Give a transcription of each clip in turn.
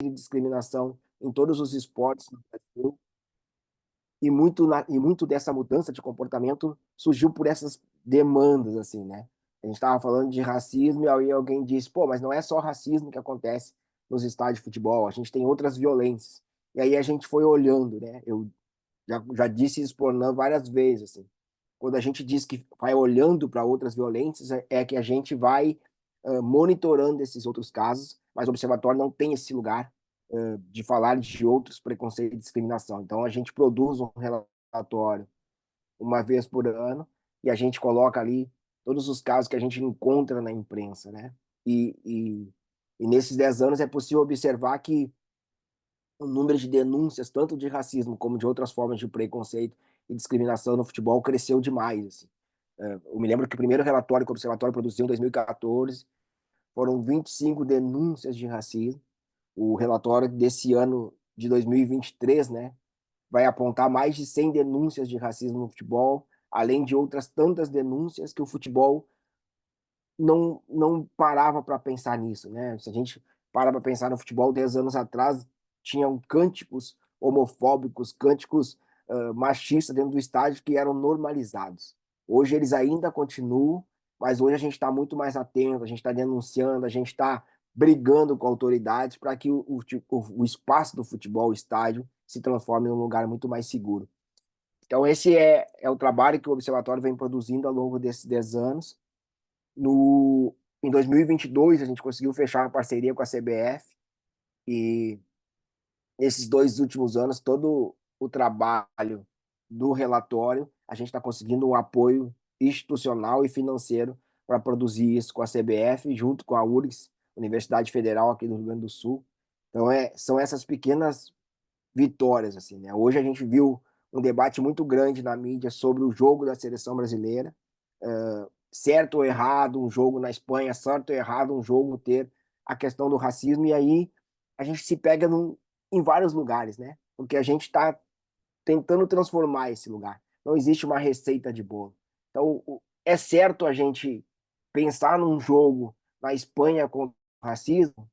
de discriminação em todos os esportes no Brasil, e muito dessa mudança de comportamento surgiu por essas demandas, assim, né. A gente estava falando de racismo e aí alguém disse: "Pô, mas não é só racismo que acontece nos estádios de futebol, a gente tem outras violências". E aí a gente foi olhando, né, eu já disse isso para o Ornan várias vezes, assim, quando a gente diz que vai olhando para outras violências, é que a gente vai, monitorando esses outros casos, mas o observatório não tem esse lugar, de falar de outros preconceitos e discriminação. Então a gente produz um relatório uma vez por ano e a gente coloca ali todos os casos que a gente encontra na imprensa, né. E e e nesses 10 anos é possível observar que o número de denúncias, tanto de racismo como de outras formas de preconceito e discriminação no futebol, cresceu demais, assim. Eu me lembro que o primeiro relatório que o Observatório produziu em 2014 foram 25 denúncias de racismo. O relatório desse ano de 2023, né, vai apontar mais de 100 denúncias de racismo no futebol, além de outras tantas denúncias que o futebol não parava para pensar nisso, né. Se a gente para pensar no futebol 10 anos atrás, tinham cânticos homofóbicos, cânticos, machistas dentro do estádio que eram normalizados. Hoje eles ainda continuam, mas hoje a gente está muito mais atento, a gente está denunciando, a gente está brigando com autoridades para que o espaço do futebol, o estádio, se transforme num lugar muito mais seguro. Então esse é o trabalho que o observatório vem produzindo ao longo desses 10 anos. No Em 2022 a gente conseguiu fechar uma parceria com a CBF e esses 2 últimos anos todo o trabalho do relatório, a gente está conseguindo um apoio institucional e financeiro para produzir isso com a CBF junto com a URGS, Universidade Federal aqui do Rio Grande do Sul. Então são essas pequenas vitórias, assim, né. Hoje a gente viu um debate muito grande na mídia sobre o jogo da seleção brasileira, certo ou errado um jogo na Espanha, certo ou errado um jogo ter a questão do racismo, e aí a gente se pega em vários lugares, né, porque a gente está tentando transformar esse lugar. Não existe uma receita de bolo. Então, é certo a gente pensar num jogo na Espanha contra o racismo,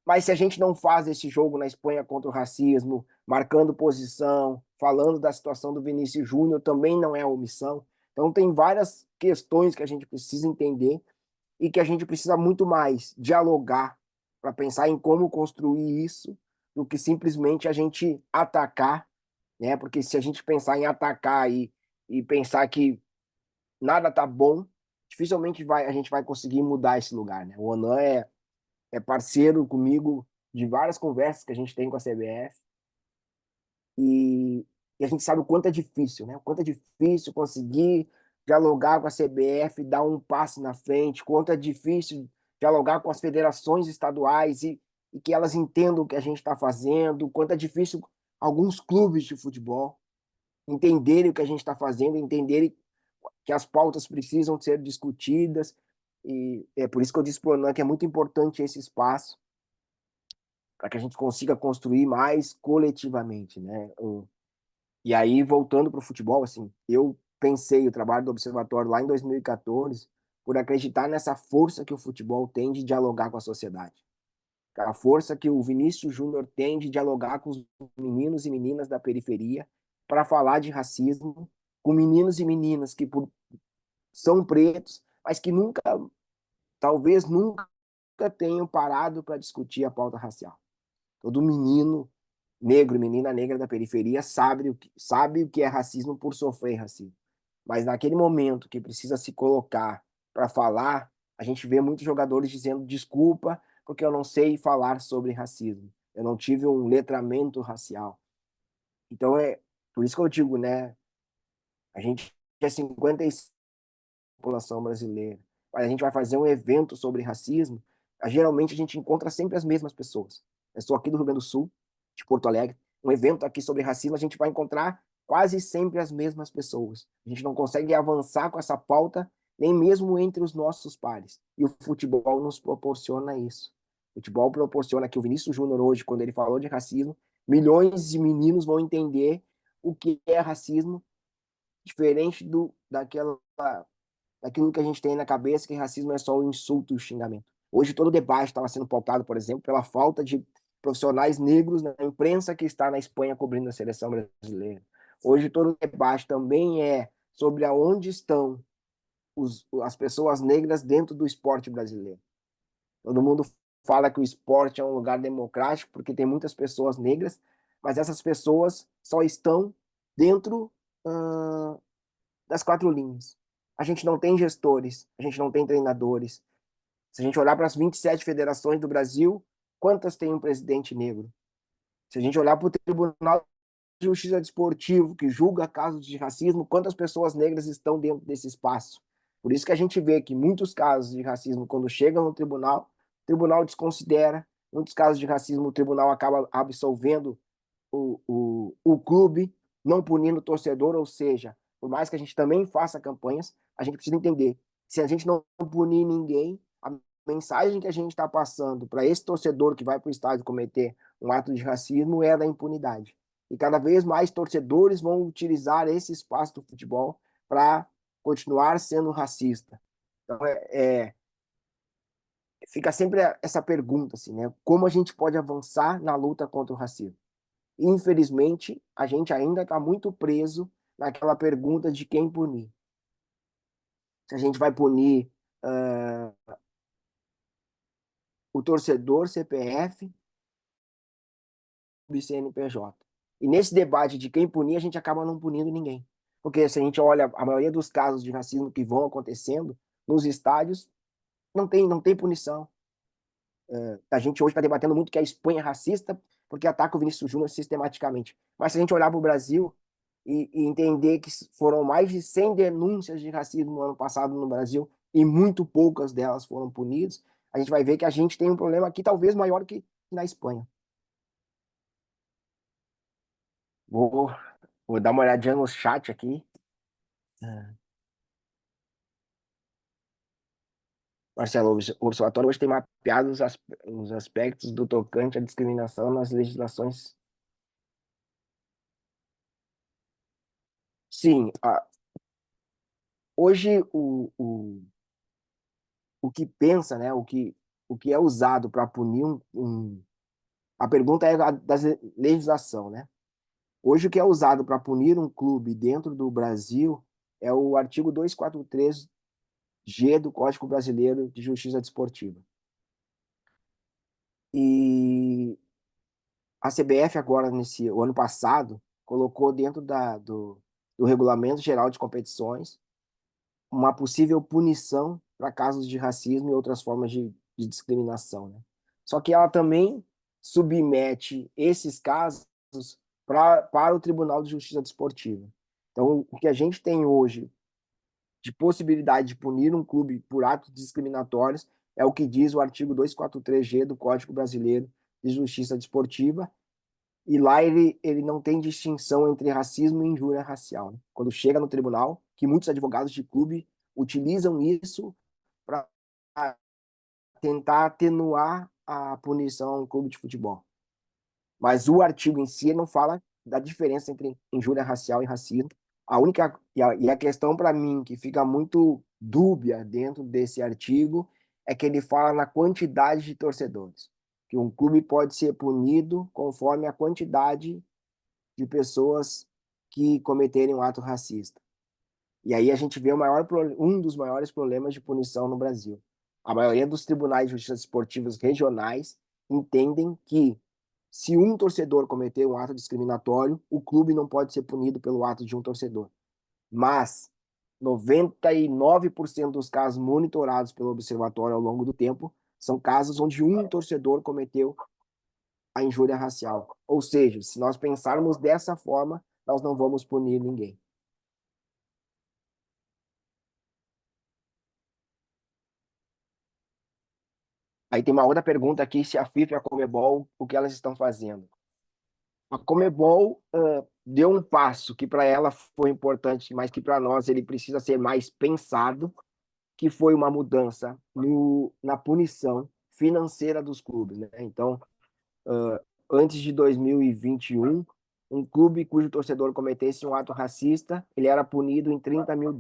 mas se a gente não faz esse jogo na Espanha contra o racismo, marcando posição, falando da situação do Vinícius Júnior, também não é omissão. Então tem várias questões que a gente precisa entender e que a gente precisa muito mais dialogar para pensar em como construir isso, do que simplesmente a gente atacar, né? Porque se a gente pensar em atacar e pensar que nada tá bom, dificilmente a gente vai conseguir mudar esse lugar, né? O Onan é parceiro comigo de várias conversas que a gente tem com a CBF e, e a gente sabe o quanto é difícil, né? O quanto é difícil conseguir dialogar com a CBF, dar um passo na frente, quanto é difícil dialogar com as federações estaduais e que elas entendam o que a gente está fazendo, quanto é difícil alguns clubes de futebol entenderem o que a gente está fazendo, entenderem que as pautas precisam ser discutidas. E é por isso que eu disse para o Onan que é muito importante esse espaço para que a gente consiga construir mais coletivamente, né. E aí voltando para o futebol, assim, eu pensei o trabalho do observatório lá em 2014, por acreditar nessa força que o futebol tem de dialogar com a sociedade. A força que o Vinícius Júnior tem de dialogar com os meninos e meninas da periferia, para falar de racismo, com meninos e meninas que são pretos, mas que nunca, talvez nunca tenham parado para discutir a pauta racial. Todo menino negro e menina negra da periferia sabe o que é racismo por sofrer racismo. Mas naquele momento que precisa se colocar para falar, a gente vê muitos jogadores dizendo: "Desculpa, porque eu não sei falar sobre racismo. Eu não tive um letramento racial". Então é por isso que eu digo, né, a gente é 55 população brasileira, mas a gente vai fazer um evento sobre racismo, geralmente a gente encontra sempre as mesmas pessoas. Eu sou aqui do Rio Grande do Sul, de Porto Alegre, um evento aqui sobre racismo, a gente vai encontrar quase sempre as mesmas pessoas. A gente não consegue avançar com essa pauta, nem mesmo entre os nossos pares. E o futebol nos proporciona isso. O futebol proporciona que o Vinícius Júnior hoje, quando ele falou de racismo, milhões de meninos vão entender o que é racismo, diferente daquilo que a gente tem na cabeça que racismo é só o insulto e o xingamento. Hoje todo o debate estava sendo pautado, por exemplo, pela falta de profissionais negros na imprensa que está na Espanha cobrindo a seleção brasileira. Hoje todo o debate também é sobre aonde estão as pessoas negras dentro do esporte brasileiro. Todo mundo fala que o esporte é um lugar democrático porque tem muitas pessoas negras, mas essas pessoas só estão dentro das quatro linhas. A gente não tem gestores, a gente não tem treinadores. Se a gente olhar para as 27 federações do Brasil, quantas tem um presidente negro? Se a gente olhar para o Tribunal de Justiça Desportivo, que julga casos de racismo, quantas pessoas negras estão dentro desse espaço? Por isso que a gente vê que muitos casos de racismo, quando chegam no tribunal, o tribunal desconsidera. Muitos casos de racismo, o tribunal acaba absolvendo o clube, não punindo o torcedor, ou seja, por mais que a gente também faça campanhas, a gente precisa entender, se a gente não punir ninguém, a mensagem que a gente está passando para esse torcedor que vai para o estádio cometer um ato de racismo é da impunidade. E cada vez mais torcedores vão utilizar esse espaço do futebol para continuar sendo racista. Então, fica sempre essa pergunta, assim, né? Como a gente pode avançar na luta contra o racismo? Infelizmente, a gente ainda está muito preso naquela pergunta de quem punir. Se a gente vai punir o torcedor CPF do CNPJ. E nesse debate de quem punir, a gente acaba não punindo ninguém. Porque se a gente olha a maioria dos casos de racismo que vão acontecendo nos estádios, não tem punição. A gente hoje está debatendo muito que a Espanha é racista porque ataca o Vinícius Júnior sistematicamente. Mas se a gente olhar para o Brasil e entender que foram mais de 100 denúncias de racismo no ano passado no Brasil e muito poucas delas foram punidas, a gente vai ver que a gente tem um problema aqui talvez maior que na Espanha. Vou, vou dar uma olhadinha no chat aqui. Marcelo, o observatório hoje tem mapeado os aspectos do tocante à discriminação nas legislações. Sim, hoje o que pensa, né, o que é usado para punir a pergunta é da legislação, né? Hoje o que é usado para punir um clube dentro do Brasil é o artigo 243G do Código Brasileiro de Justiça Desportiva. E a CBF agora, o ano passado, colocou dentro do Regulamento Geral de Competições uma possível punição para casos de racismo e outras formas de discriminação, né? Só que ela também submete esses casos para o Tribunal de Justiça Desportiva. Então, o que a gente tem hoje de possibilidade de punir um clube por atos discriminatórios é o que diz o artigo 243G do Código Brasileiro de Justiça Desportiva, e lá ele não tem distinção entre racismo e injúria racial, né? Quando chega no tribunal, que muitos advogados de clube utilizam isso para tentar atenuar a punição a um clube de futebol. Mas o artigo em si não fala da diferença entre injúria racial e racismo. A única e a questão para mim que fica muito dúbia dentro desse artigo é que ele fala na quantidade de torcedores, que um clube pode ser punido conforme a quantidade de pessoas que cometerem um ato racista. E aí a gente vê um dos maiores problemas de punição no Brasil. A maioria dos tribunais de justiça esportivos regionais entendem que se um torcedor cometer um ato discriminatório, o clube não pode ser punido pelo ato de um torcedor. Mas 99% dos casos monitorados pelo observatório ao longo do tempo são casos onde um torcedor cometeu a injúria racial. Ou seja, se nós pensarmos dessa forma, nós não vamos punir ninguém. Aí tem uma outra pergunta aqui, se a FIFA e a Conmebol, o que elas estão fazendo? A Conmebol deu um passo que para ela foi importante, mas que para nós ele precisa ser mais pensado, que foi uma mudança na punição financeira dos clubes, né? Então, antes de 2021, um clube cujo torcedor cometesse um ato racista, ele era punido em US$ 30 mil.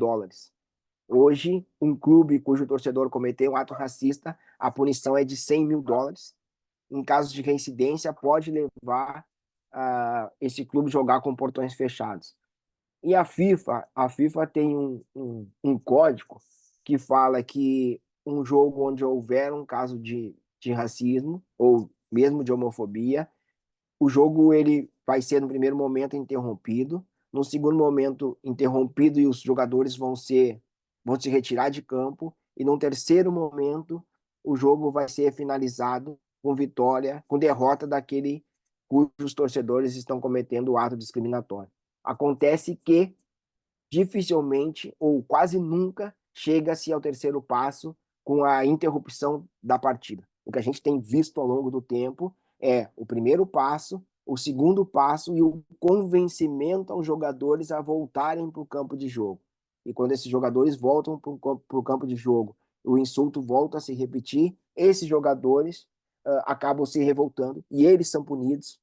Hoje, um clube cujo torcedor cometeu um ato racista, a punição é de US$ 100.000. Em caso de reincidência, pode levar esse clube jogar com portões fechados. E a FIFA tem um código que fala que um jogo onde houver um caso de racismo ou mesmo de homofobia, o jogo ele vai ser no primeiro momento interrompido, no segundo momento interrompido e os jogadores vão se retirar de campo e no terceiro momento o jogo vai ser finalizado com vitória, com derrota daquele cujos torcedores estão cometendo o ato discriminatório. Acontece que dificilmente ou quase nunca chega-se ao terceiro passo com a interrupção da partida. O que a gente tem visto ao longo do tempo é o primeiro passo, o segundo passo e o convencimento aos jogadores a voltarem para o campo de jogo. E quando esses jogadores voltam para o campo de jogo, o insulto volta a se repetir, esses jogadores acabam se revoltando e eles são punidos.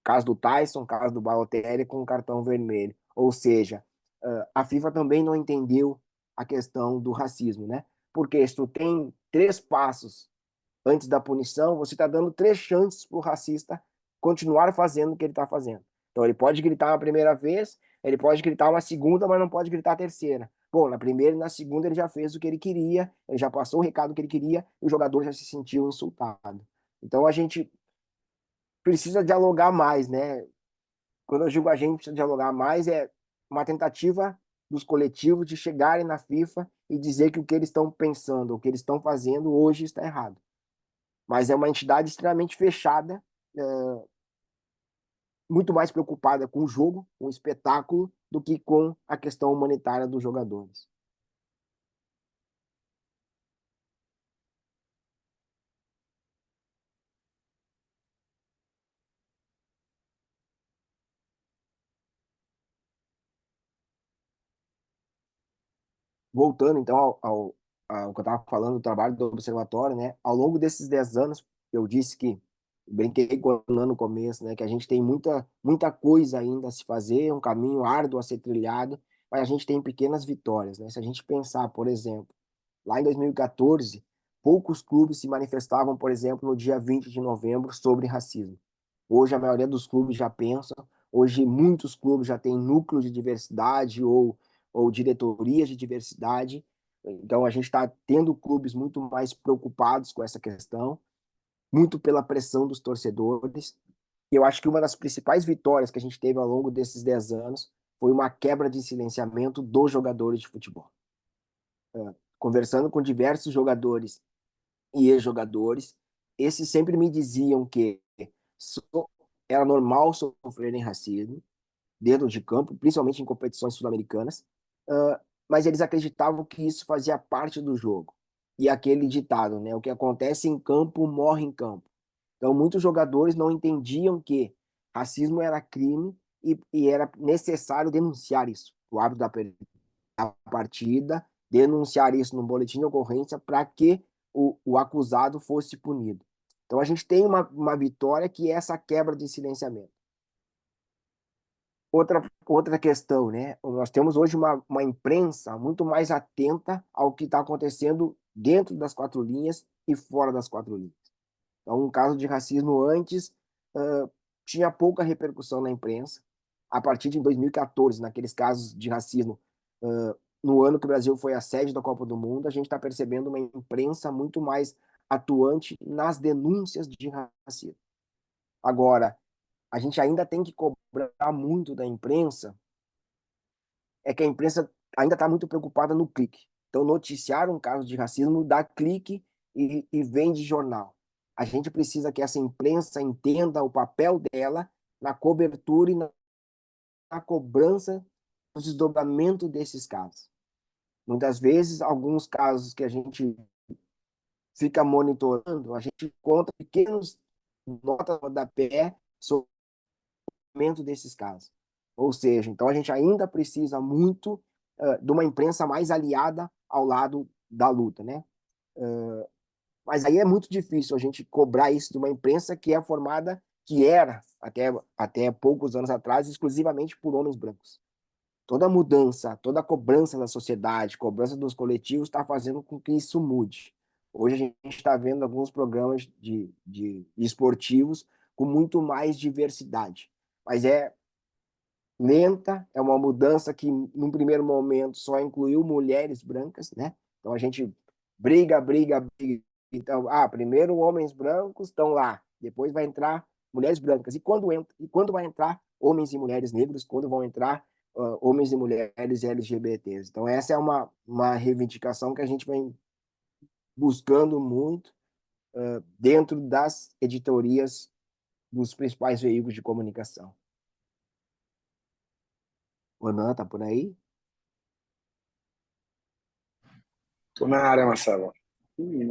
Caso do Tyson, caso do Balotelli, com um cartão vermelho. Ou seja, a FIFA também não entendeu a questão do racismo, né? Porque se tu tem 3 passos antes da punição, você está dando 3 chances para o racista continuar fazendo o que ele está fazendo. Então ele pode gritar uma primeira vez, ele pode gritar uma segunda, mas não pode gritar a terceira. Bom, na primeira e na segunda ele já fez o que ele queria, ele já passou o recado que ele queria e o jogador já se sentiu insultado. Então a gente precisa dialogar mais, né? Quando eu digo a gente precisa dialogar mais, é uma tentativa dos coletivos de chegarem na FIFA e dizer que o que eles estão pensando, o que eles estão fazendo hoje está errado. Mas é uma entidade extremamente fechada, muito mais preocupada com o jogo, com o espetáculo, do que com a questão humanitária dos jogadores. Voltando então ao que eu estava falando do trabalho do observatório, né? Ao longo desses 10 anos, eu disse que brinquei com no começo, né? Que a gente tem muita coisa ainda a se fazer, um caminho árduo a ser trilhado, mas a gente tem pequenas vitórias, né? Se a gente pensar, por exemplo, lá em 2014, poucos clubes se manifestavam, por exemplo, no dia 20 de novembro sobre racismo. Hoje a maioria dos clubes já pensam, hoje muitos clubes já têm núcleos de diversidade ou diretorias de diversidade. Então a gente está tendo clubes muito mais preocupados com essa questão, muito pela pressão dos torcedores. E eu acho que uma das principais vitórias que a gente teve ao longo desses 10 anos foi uma quebra de silenciamento dos jogadores de futebol. Conversando com diversos jogadores e ex-jogadores, esses sempre me diziam que era normal sofrerem racismo dentro de campo, principalmente em competições sul-americanas, mas eles acreditavam que isso fazia parte do jogo. E aquele ditado, né? O que acontece em campo morre em campo. Então, muitos jogadores não entendiam que racismo era crime e era necessário denunciar isso. O árbitro da partida, denunciar isso no boletim de ocorrência para que o acusado fosse punido. Então, a gente tem uma vitória que é essa quebra de silenciamento. Outra questão, né? Nós temos hoje uma imprensa muito mais atenta ao que está acontecendo dentro das 4 linhas e fora das 4 linhas. Então, um caso de racismo antes tinha pouca repercussão na imprensa. A partir de 2014, naqueles casos de racismo, no ano que o Brasil foi a sede da Copa do Mundo, a gente está percebendo uma imprensa muito mais atuante nas denúncias de racismo. Agora, a gente ainda tem que cobrar muito da imprensa, é que a imprensa ainda está muito preocupada no clique. Então, noticiar um caso de racismo dá clique e vende jornal. A gente precisa que essa imprensa entenda o papel dela na cobertura e na cobrança do desdobramento desses casos. Muitas vezes, alguns casos que a gente fica monitorando, a gente encontra pequenos notas da pé sobre o desdobramento desses casos. Ou seja, então a gente ainda precisa muito de uma imprensa mais aliada ao lado da luta, né? Mas aí é muito difícil a gente cobrar isso de uma imprensa que é formada, que era até poucos anos atrás, exclusivamente por homens brancos. toda mudança, toda a cobrança da sociedade, cobrança dos coletivos está fazendo com que isso mude. Hoje a gente está vendo alguns programas de esportivos com muito mais diversidade, mas é lenta, é uma mudança que, num primeiro momento, só incluiu mulheres brancas, né? Então a gente briga. Então, primeiro homens brancos estão lá, depois vai entrar mulheres brancas. E quando vai entrar homens e mulheres negros? Quando vão entrar homens e mulheres LGBTs? Então, essa é uma reivindicação que a gente vem buscando muito dentro das editorias dos principais veículos de comunicação. O Anan, tá por aí? Tô na área, Marcelo.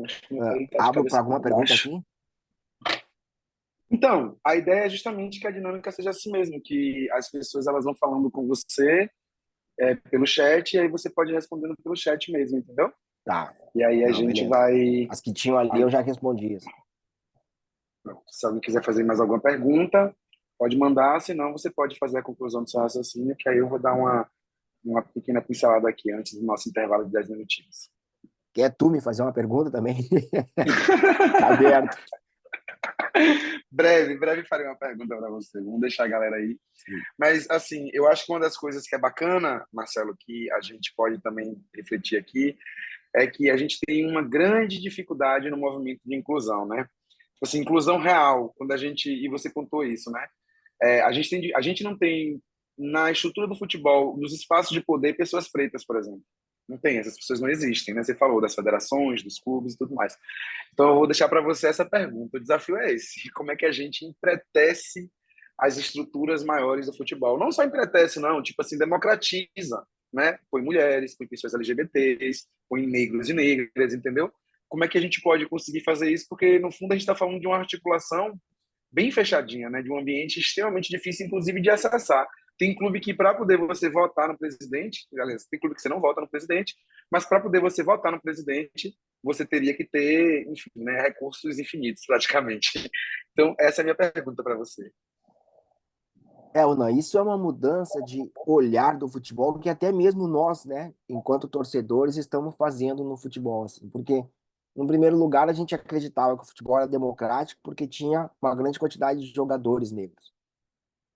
Acho que meu pé tá de Abro para cabeça alguma para pergunta baixo. aqui? Então, a ideia é justamente que a dinâmica seja assim mesmo, que as pessoas elas vão falando com você pelo chat, e aí você pode ir respondendo pelo chat mesmo, entendeu? Tá. E aí a Não, gente beleza. vai. As que tinham ali eu já respondi. Assim. Se alguém quiser fazer mais alguma pergunta, pode mandar, senão você pode fazer a conclusão do seu raciocínio, que aí eu vou dar uma pequena pincelada aqui antes do nosso intervalo de 10 minutinhos. Quer tu me fazer uma pergunta também? Tá aberto. Breve farei uma pergunta para você. Vamos deixar a galera aí. Mas, assim, eu acho que uma das coisas que é bacana, Marcelo, que a gente pode também refletir aqui, é que a gente tem uma grande dificuldade no movimento de inclusão, né? Tipo assim, inclusão real, quando a gente, e você pontuou isso, né? A gente não tem na estrutura do futebol, nos espaços de poder, pessoas pretas, por exemplo. Não tem, essas pessoas não existem, né? Você falou das federações, dos clubes e tudo mais. Então, eu vou deixar para você essa pergunta. O desafio é esse: como é que a gente empretece as estruturas maiores do futebol? Não só empretece, não, tipo assim, democratiza, né? Põe mulheres, põe pessoas LGBTs, põe negros e negras, entendeu? Como é que a gente pode conseguir fazer isso? Porque, no fundo, a gente está falando de uma articulação bem fechadinha, né? De um ambiente extremamente difícil, inclusive, de acessar. Tem clube que, para poder você votar no presidente, aliás, tem clube que você não vota no presidente, mas para poder você votar no presidente, você teria que ter, enfim, né, recursos infinitos, praticamente. Então, essa é a minha pergunta para você. Não, isso é uma mudança de olhar do futebol que até mesmo nós, né, enquanto torcedores, estamos fazendo no futebol, assim, porque, no primeiro lugar, a gente acreditava que o futebol era democrático porque tinha uma grande quantidade de jogadores negros.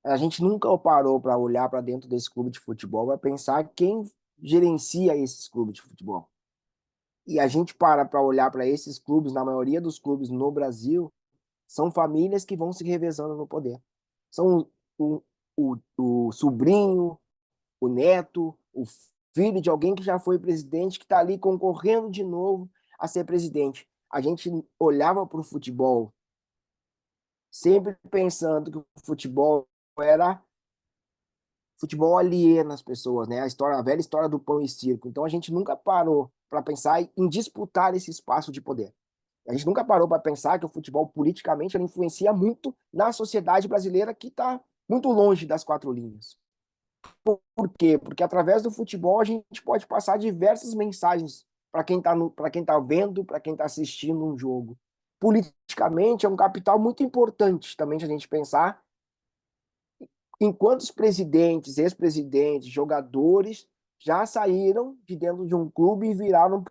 A gente nunca parou para olhar para dentro desse clube de futebol para pensar quem gerencia esses clubes de futebol. E a gente para olhar para esses clubes, na maioria dos clubes no Brasil, são famílias que vão se revezando no poder. São o, o sobrinho, o neto, o filho de alguém que já foi presidente, que está ali concorrendo de novo a ser presidente. A gente olhava para o futebol sempre pensando que o futebol era futebol aliena às pessoas, né? A velha história do pão e circo. Então a gente nunca parou para pensar em disputar esse espaço de poder. A gente nunca parou para pensar que o futebol politicamente ele influencia muito na sociedade brasileira que está muito longe das quatro linhas. Por quê? Porque através do futebol a gente pode passar diversas mensagens para quem tá vendo, para quem está assistindo um jogo. Politicamente é um capital muito importante também a gente pensar enquanto os presidentes, ex-presidentes, jogadores já saíram de dentro de um clube e viraram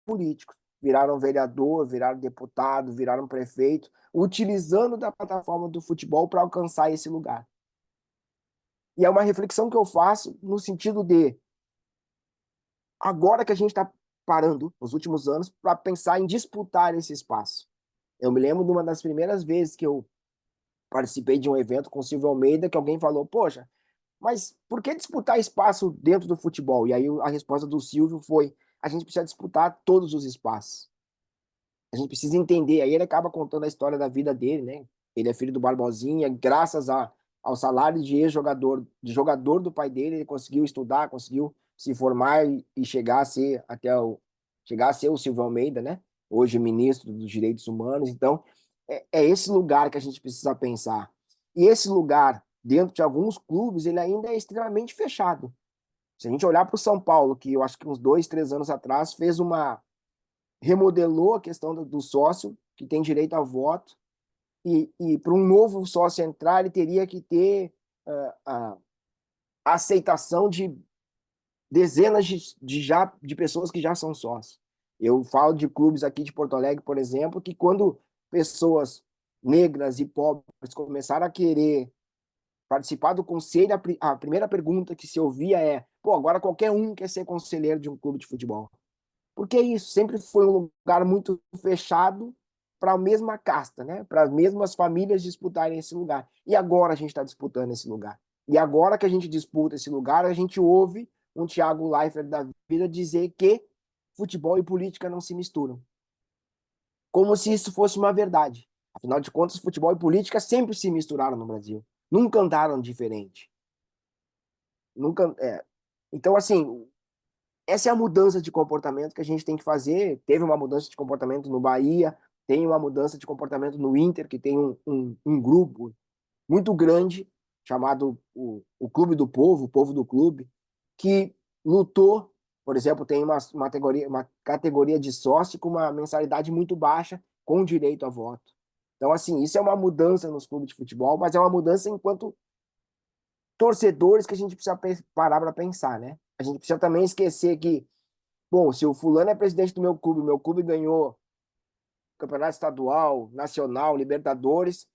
políticos, viraram vereador, viraram deputado, viraram prefeito, utilizando da plataforma do futebol para alcançar esse lugar. E é uma reflexão que eu faço no sentido de agora que a gente está parando, nos últimos anos, para pensar em disputar esse espaço. Eu me lembro de uma das primeiras vezes que eu participei de um evento com o Silvio Almeida, que alguém falou, poxa, mas por que disputar espaço dentro do futebol? E aí a resposta do Silvio foi, a gente precisa disputar todos os espaços. A gente precisa entender. Aí ele acaba contando a história da vida dele, né? Ele é filho do Barbosinha, graças ao salário de ex-jogador, de jogador do pai dele, ele conseguiu estudar, conseguiu se formar e chegar a ser chegar a ser o Silvio Almeida, né? Hoje ministro dos Direitos Humanos. Então, é esse lugar que a gente precisa pensar. E esse lugar, dentro de alguns clubes, ele ainda é extremamente fechado. Se a gente olhar para o São Paulo, que eu acho que uns 2, 3 anos atrás fez remodelou a questão do sócio, que tem direito a voto, e para um novo sócio entrar, ele teria que ter uh, uh, a aceitação de dezenas de pessoas que já são sócios. Eu falo de clubes aqui de Porto Alegre, por exemplo, que quando pessoas negras e pobres começaram a querer participar do conselho, a primeira pergunta que se ouvia é: pô, agora qualquer um quer ser conselheiro de um clube de futebol. Porque isso sempre foi um lugar muito fechado para a mesma casta, né? Para as mesmas famílias disputarem esse lugar. E agora a gente está disputando esse lugar. E agora que a gente disputa esse lugar, a gente ouve um Thiago Leifert da vida dizer que futebol e política não se misturam. Como se isso fosse uma verdade. Afinal de contas, futebol e política sempre se misturaram no Brasil. Nunca andaram diferente. Nunca, Então, assim, essa é a mudança de comportamento que a gente tem que fazer. Teve uma mudança de comportamento no Bahia, tem uma mudança de comportamento no Inter, que tem um grupo muito grande, chamado o Clube do Povo, o Povo do Clube, que lutou, por exemplo, tem uma categoria de sócio com uma mensalidade muito baixa, com direito a voto. Então, assim, isso é uma mudança nos clubes de futebol, mas é uma mudança enquanto torcedores que a gente precisa parar para pensar, né? A gente precisa também esquecer que, bom, se o fulano é presidente do meu clube ganhou campeonato estadual, nacional, Libertadores,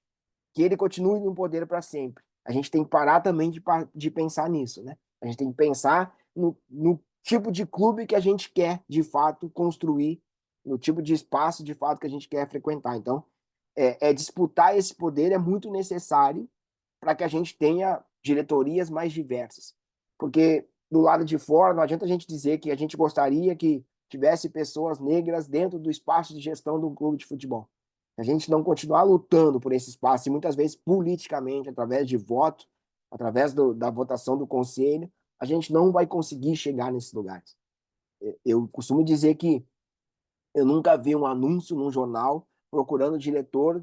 que ele continue no poder para sempre. A gente tem que parar também de pensar nisso, né? A gente tem que pensar no tipo de clube que a gente quer, de fato, construir, no tipo de espaço, de fato, que a gente quer frequentar. Então, disputar esse poder é muito necessário para que a gente tenha diretorias mais diversas. Porque do lado de fora, não adianta a gente dizer que a gente gostaria que tivesse pessoas negras dentro do espaço de gestão de um clube de futebol. A gente não continuar lutando por esse espaço, e muitas vezes politicamente, através de voto, através da votação do conselho, a gente não vai conseguir chegar nesses lugares. Eu costumo dizer que eu nunca vi um anúncio num jornal procurando diretor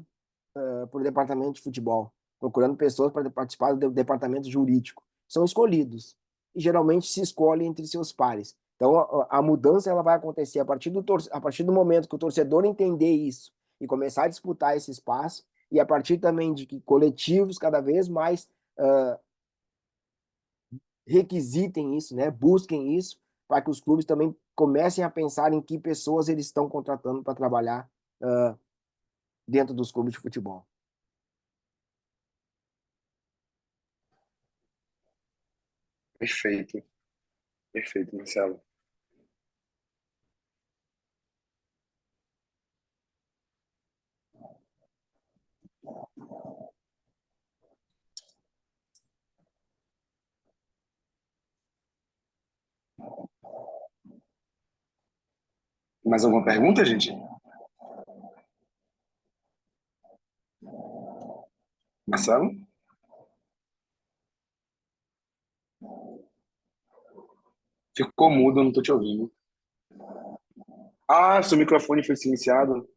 para o departamento de futebol, procurando pessoas para participar do departamento jurídico. São escolhidos e geralmente se escolhe entre seus pares. Então a mudança ela vai acontecer a partir do momento que o torcedor entender isso e começar a disputar esse espaço e a partir também de que coletivos cada vez mais requisitem isso, né? Busquem isso para que os clubes também comecem a pensar em que pessoas eles estão contratando para trabalhar dentro dos clubes de futebol. Perfeito, perfeito, Marcelo. Mais alguma pergunta, gente? Marcelo? Ficou mudo, não tô te ouvindo. Ah, seu microfone foi silenciado.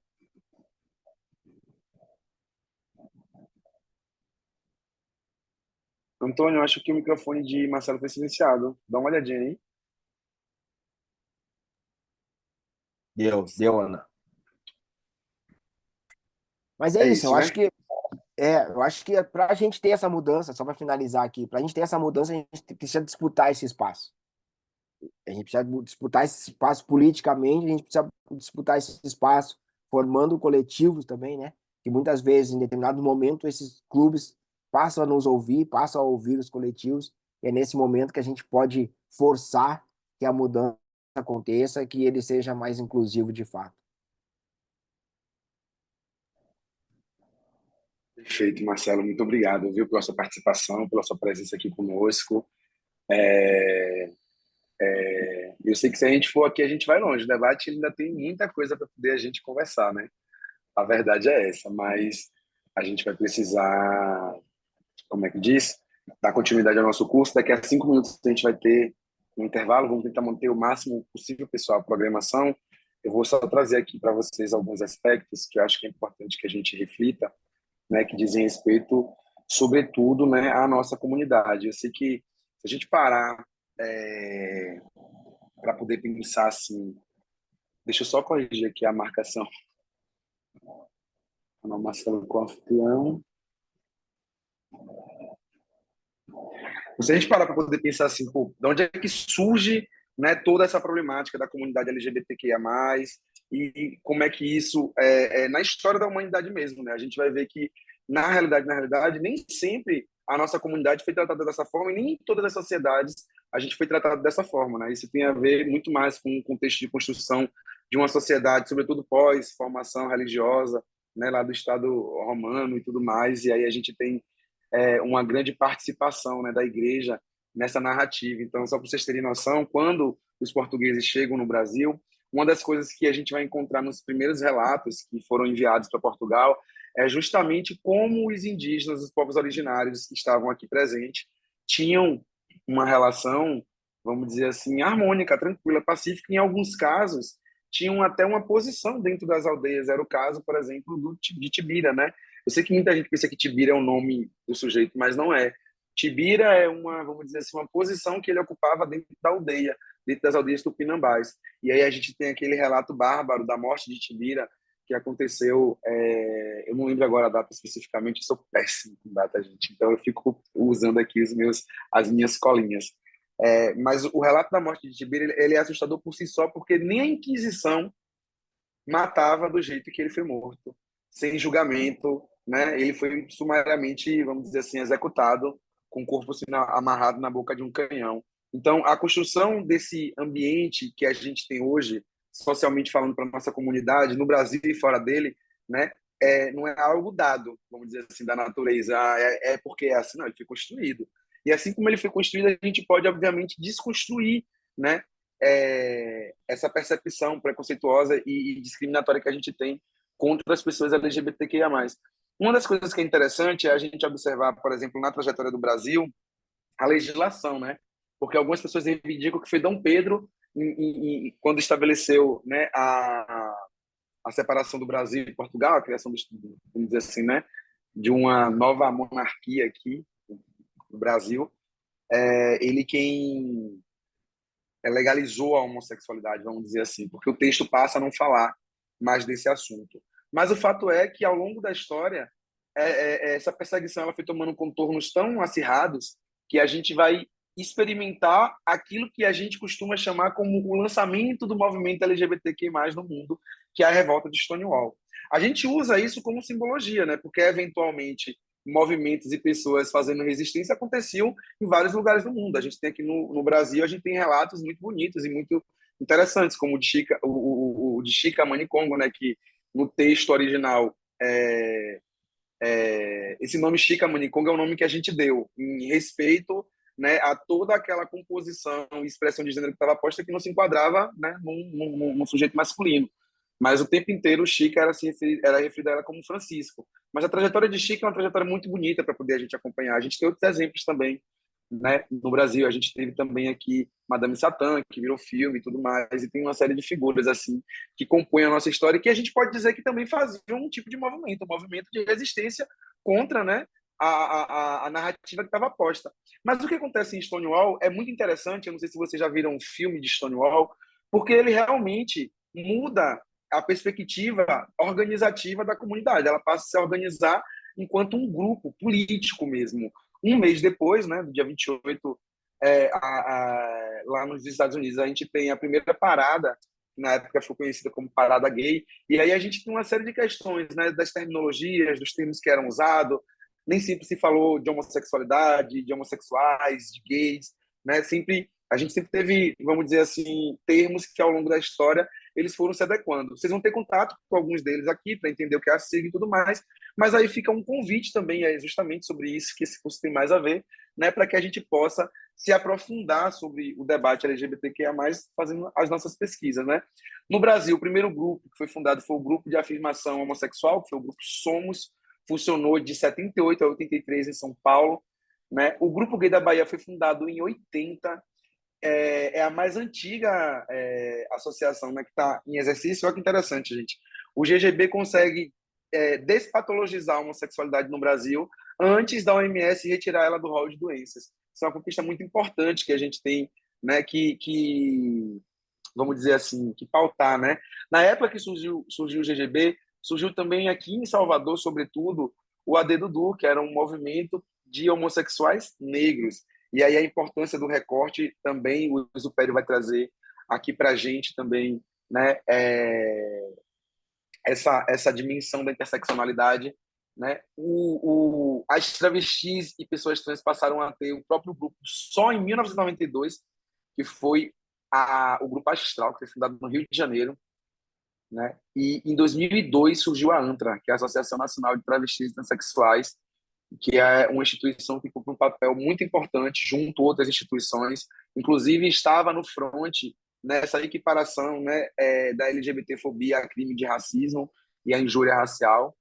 Antônio, acho que o microfone de Marcelo foi silenciado. Dá uma olhadinha aí. Deu, Ana. Mas é É isso, isso, né? eu acho que para a gente ter essa mudança, só para finalizar aqui, para a gente ter essa mudança, a gente precisa disputar esse espaço. A gente precisa disputar esse espaço politicamente, a gente precisa disputar esse espaço formando coletivos também, né? Que muitas vezes, em determinado momento, esses clubes passam a nos ouvir, passam a ouvir os coletivos, e é nesse momento que a gente pode forçar que a mudança aconteça, que ele seja mais inclusivo de fato. Perfeito, Marcelo. Muito obrigado, viu, pela sua participação, pela sua presença aqui conosco. Eu sei que se a gente for aqui, a gente vai longe. O debate ainda tem muita coisa para poder a gente conversar, né? A verdade é essa, mas a gente vai precisar, como é que diz? Dar continuidade ao nosso curso. Daqui a 5 minutos a gente vai ter um intervalo. Vamos tentar manter o máximo possível, pessoal, a programação. Eu vou só trazer aqui para vocês alguns aspectos que eu acho que é importante que a gente reflita, né, que dizem respeito, sobretudo, né, à nossa comunidade. Eu sei que se a gente parar para poder pensar assim, deixa eu só corrigir aqui a marcação. Marcelo com anfitrião. Se a gente parar para poder pensar assim, pô, de onde é que surge, né, toda essa problemática da comunidade LGBTQIA+, e como é que isso é na história da humanidade mesmo, né? A gente vai ver que, na realidade, nem sempre a nossa comunidade foi tratada dessa forma, e nem em todas as sociedades a gente foi tratado dessa forma, né? Isso tem a ver muito mais com o contexto de construção de uma sociedade, sobretudo pós-formação religiosa, né, lá do Estado romano e tudo mais, e aí a gente tem uma grande participação, né, da igreja nessa narrativa. Então, só para vocês terem noção, quando os portugueses chegam no Brasil, uma das coisas que a gente vai encontrar nos primeiros relatos que foram enviados para Portugal é justamente como os indígenas, os povos originários que estavam aqui presentes, tinham uma relação, vamos dizer assim, harmônica, tranquila, pacífica. Em alguns casos, tinham até uma posição dentro das aldeias. Era o caso, por exemplo, de Tibira, né? Eu sei que muita gente pensa que Tibira é o nome do sujeito, mas não é. Tibira é uma, vamos dizer assim, uma posição que ele ocupava dentro da aldeia, dentro das aldeias tupinambás. E aí a gente tem aquele relato bárbaro da morte de Tibira, que aconteceu, eu não lembro agora a data especificamente, eu sou péssimo com data, gente, então eu fico usando aqui as minhas colinhas. Mas o relato da morte de Tibira, ele é assustador por si só, porque nem a Inquisição matava do jeito que ele foi morto, sem julgamento, né? Ele foi sumariamente, vamos dizer assim, executado, com o corpo sendo amarrado na boca de um canhão. Então, a construção desse ambiente que a gente tem hoje, socialmente falando para nossa comunidade, no Brasil e fora dele, né? Não é algo dado, vamos dizer assim, da natureza. É porque é assim, não, ele foi construído. E assim como ele foi construído, a gente pode, obviamente, desconstruir, né? Essa percepção preconceituosa e discriminatória que a gente tem contra as pessoas LGBTQIA+. Uma das coisas que é interessante é a gente observar, por exemplo, na trajetória do Brasil, a legislação, né? Porque algumas pessoas reivindicam que foi Dom Pedro, quando estabeleceu, né, a separação do Brasil e Portugal, a criação, vamos dizer assim, né, de uma nova monarquia aqui no Brasil, ele quem legalizou a homossexualidade, vamos dizer assim, porque o texto passa a não falar mais desse assunto. Mas o fato é que, ao longo da história, essa perseguição ela foi tomando contornos tão acirrados que a gente vai experimentar aquilo que a gente costuma chamar como o lançamento do movimento LGBTQ+, no mundo, que é a revolta de Stonewall. A gente usa isso como simbologia, né? Porque, eventualmente, movimentos e pessoas fazendo resistência aconteciam em vários lugares do mundo. A gente tem aqui no Brasil, a gente tem relatos muito bonitos e muito interessantes, como o de Chica Manicongo, né, que no texto original esse nome Chica Manicongo é o nome que a gente deu em respeito, né, a toda aquela composição e expressão de gênero que estava posta que não se enquadrava, né, num sujeito masculino. Mas o tempo inteiro o Chica era referido a ela como Francisco. Mas a trajetória de Chica é uma trajetória muito bonita para poder a gente acompanhar. A gente tem outros exemplos também, né? No Brasil, a gente teve também aqui Madame Satã, que virou filme e tudo mais, e tem uma série de figuras assim que compõem a nossa história e que a gente pode dizer que também faziam um tipo de movimento, um movimento de resistência contra, né, a narrativa que estava posta. Mas o que acontece em Stonewall é muito interessante, eu não sei se vocês já viram um filme de Stonewall, porque ele realmente muda a perspectiva organizativa da comunidade. Ela passa a se organizar enquanto um grupo político mesmo. Um mês depois, né, do dia 28, lá nos Estados Unidos, a gente tem a primeira parada, que na época foi conhecida como parada gay, e aí a gente tem uma série de questões, né, das terminologias, dos termos que eram usados. Nem sempre se falou de homossexualidade, de homossexuais, de gays, né? A gente sempre teve, vamos dizer assim, termos que ao longo da história eles foram se adequando. Vocês vão ter contato com alguns deles aqui para entender o que é a sigla e tudo mais, mas aí fica um convite também, justamente sobre isso que esse curso tem mais a ver, né, para que a gente possa se aprofundar sobre o debate LGBTQIA+, fazendo as nossas pesquisas, né? No Brasil, o primeiro grupo que foi fundado foi o Grupo de Afirmação Homossexual, que foi o Grupo Somos, funcionou de 78 a 83 em São Paulo, né? O Grupo Gay da Bahia foi fundado em 80, a mais antiga associação, né, que está em exercício. Olha que interessante, gente. O GGB consegue despatologizar a homossexualidade no Brasil antes da OMS retirar ela do rol de doenças. Isso é uma conquista muito importante que a gente tem, né, que vamos dizer assim, que pautar, né? Na época que surgiu o GGB, surgiu também aqui em Salvador, sobretudo, o AD Dudu, que era um movimento de homossexuais negros. E aí a importância do recorte também o Exupério vai trazer aqui para a gente também, né, essa dimensão da interseccionalidade, né? As travestis e pessoas trans passaram a ter o próprio grupo só em 1992, que foi o Grupo Astral, que foi fundado no Rio de Janeiro, né? E em 2002 surgiu a ANTRA, que é a Associação Nacional de Travestis e Transsexuais, que é uma instituição que cumpre um papel muito importante junto a outras instituições, inclusive estava no front nessa equiparação, né, da LGBTfobia a crime de racismo e a injúria racial.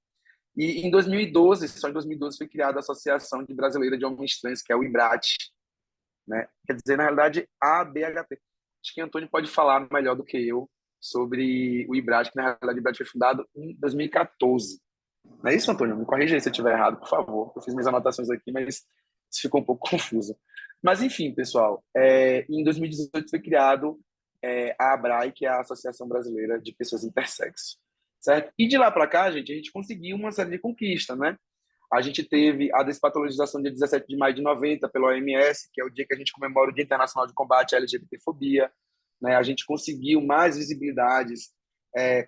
E em 2012, só em 2012 foi criada a Associação de Brasileira de Homens Trans, que é o IBRAT, né? Quer dizer, na realidade, a BHT. Acho que Antônio pode falar melhor do que eu sobre o IBRAT, que na realidade o IBRAT foi fundado em 2014. Não é isso, Antônio? Me corrija aí se eu estiver errado, por favor. Eu fiz minhas anotações aqui, mas isso ficou um pouco confuso. Mas, enfim, pessoal, em 2018 foi criado a ABRAE, que é a Associação Brasileira de Pessoas Intersexo. Certo? E de lá para cá, gente, a gente conseguiu uma série de conquistas, né? A gente teve a despatologização dia 17 de maio de 90 pela OMS, que é o dia que a gente comemora o Dia Internacional de Combate à LGBTfobia. Né? A gente conseguiu mais visibilidades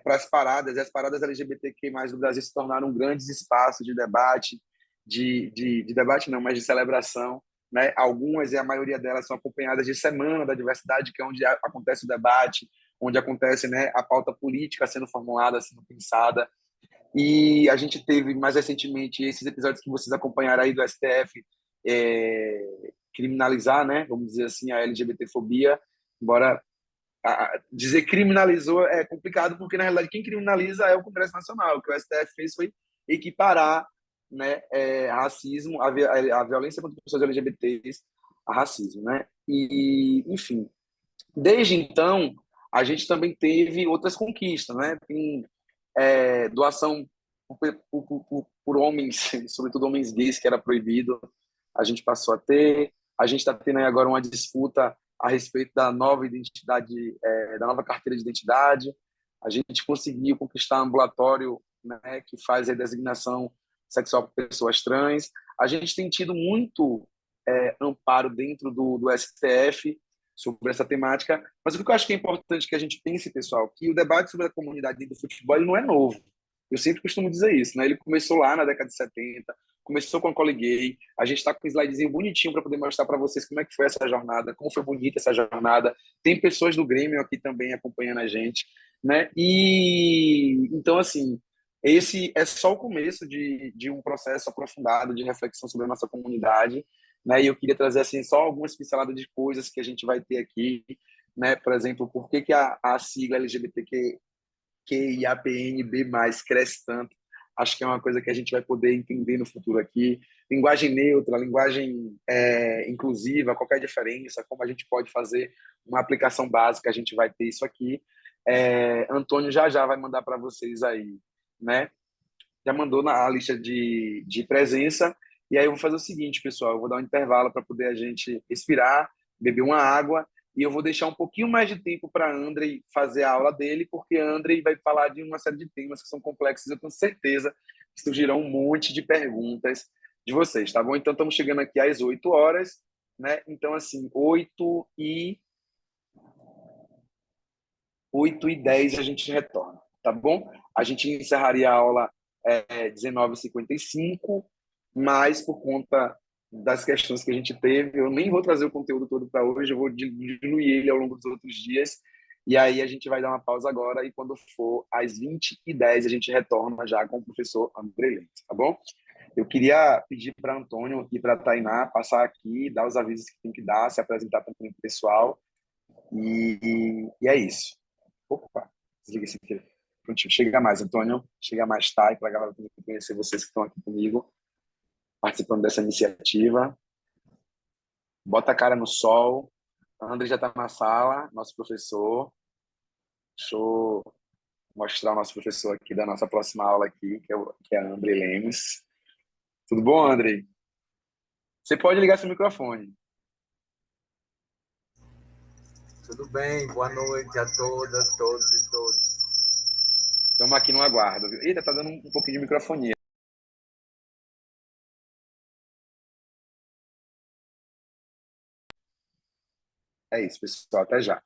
para as paradas, e as paradas LGBTQ+, do Brasil se tornaram grandes espaços de debate, de debate não, mas de celebração. Né? Algumas e a maioria delas são acompanhadas de Semana da Diversidade, que é onde acontece o debate, onde acontece, né, a pauta política sendo formulada, sendo pensada. E a gente teve, mais recentemente, esses episódios que vocês acompanharam aí do STF criminalizar, né, vamos dizer assim, a LGBTfobia, embora dizer criminalizou é complicado, porque, na realidade, quem criminaliza é o Congresso Nacional. O que o STF fez foi equiparar, né, racismo, a violência contra pessoas LGBTs a racismo. Né? E, enfim, desde então, a gente também teve outras conquistas. Né? Tem doação por homens, sobretudo homens gays, que era proibido, a gente passou a ter. A gente está tendo aí agora uma disputa a respeito da nova identidade, da nova carteira de identidade. A gente conseguiu conquistar um ambulatório, né, que faz a designação sexual para pessoas trans. A gente tem tido muito amparo dentro do STF sobre essa temática, mas o que eu acho que é importante que a gente pense, pessoal, que o debate sobre a comunidade do futebol ele não é novo. Eu sempre costumo dizer isso, né? Ele começou lá na década de 70, começou com a Cole Gay. A gente está com um slidezinho bonitinho para poder mostrar para vocês como é que foi essa jornada, como foi bonita essa jornada. Tem pessoas do Grêmio aqui também acompanhando a gente, né? E então, assim, esse é só o começo de um processo aprofundado de reflexão sobre a nossa comunidade, né? E eu queria trazer assim só algumas pinceladas de coisas que a gente vai ter aqui, né? Por exemplo, por que a sigla LGBTQ QIAPNB+, cresce tanto. Acho que é uma coisa que a gente vai poder entender no futuro aqui. Linguagem neutra, linguagem inclusiva, qualquer diferença, como a gente pode fazer uma aplicação básica, a gente vai ter isso aqui. Antônio já vai mandar para vocês aí, né? Já mandou na lista de presença. E aí eu vou fazer o seguinte, pessoal, eu vou dar um intervalo para poder a gente respirar, beber uma água, e eu vou deixar um pouquinho mais de tempo para Andrei fazer a aula dele, porque Andrei vai falar de uma série de temas que são complexos, eu tenho certeza que surgirão um monte de perguntas de vocês, tá bom? Então, estamos chegando aqui às 8 horas, né? Então, assim, 8h10 a gente retorna, tá bom? A gente encerraria a aula 19h55, mas por conta das questões que a gente teve, eu nem vou trazer o conteúdo todo para hoje, eu vou diluir ele ao longo dos outros dias, e aí a gente vai dar uma pausa agora, e quando for às 20h10 a gente retorna já com o professor André Lentes, tá bom? Eu queria pedir para Antônio e para a Tainá passar aqui, dar os avisos que tem que dar, se apresentar também para o pessoal, e é isso. Opa, desliga esse aqui. Prontinho, chega mais, Antônio. Chega mais, Thay, para a galera conhecer vocês que estão aqui comigo, participando dessa iniciativa. Bota a cara no sol. A André já está na sala, nosso professor. Deixa eu mostrar o nosso professor aqui da nossa próxima aula aqui, que é a André Lemes. Tudo bom, André? Você pode ligar seu microfone. Tudo bem, boa noite a todas, todos e todos. Estamos aqui no aguardo. Eita, tá dando um pouquinho de microfonia. É isso, pessoal. Até já.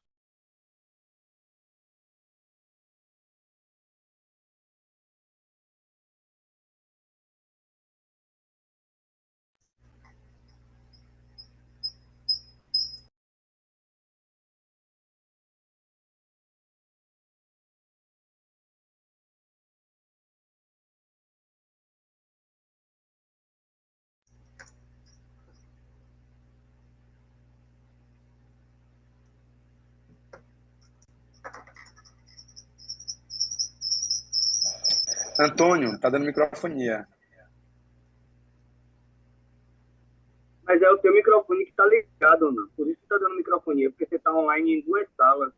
Antônio, tá dando microfonia. Mas é o teu microfone que tá ligado, não. Por isso que tá dando microfonia, porque você tá online em 2 salas.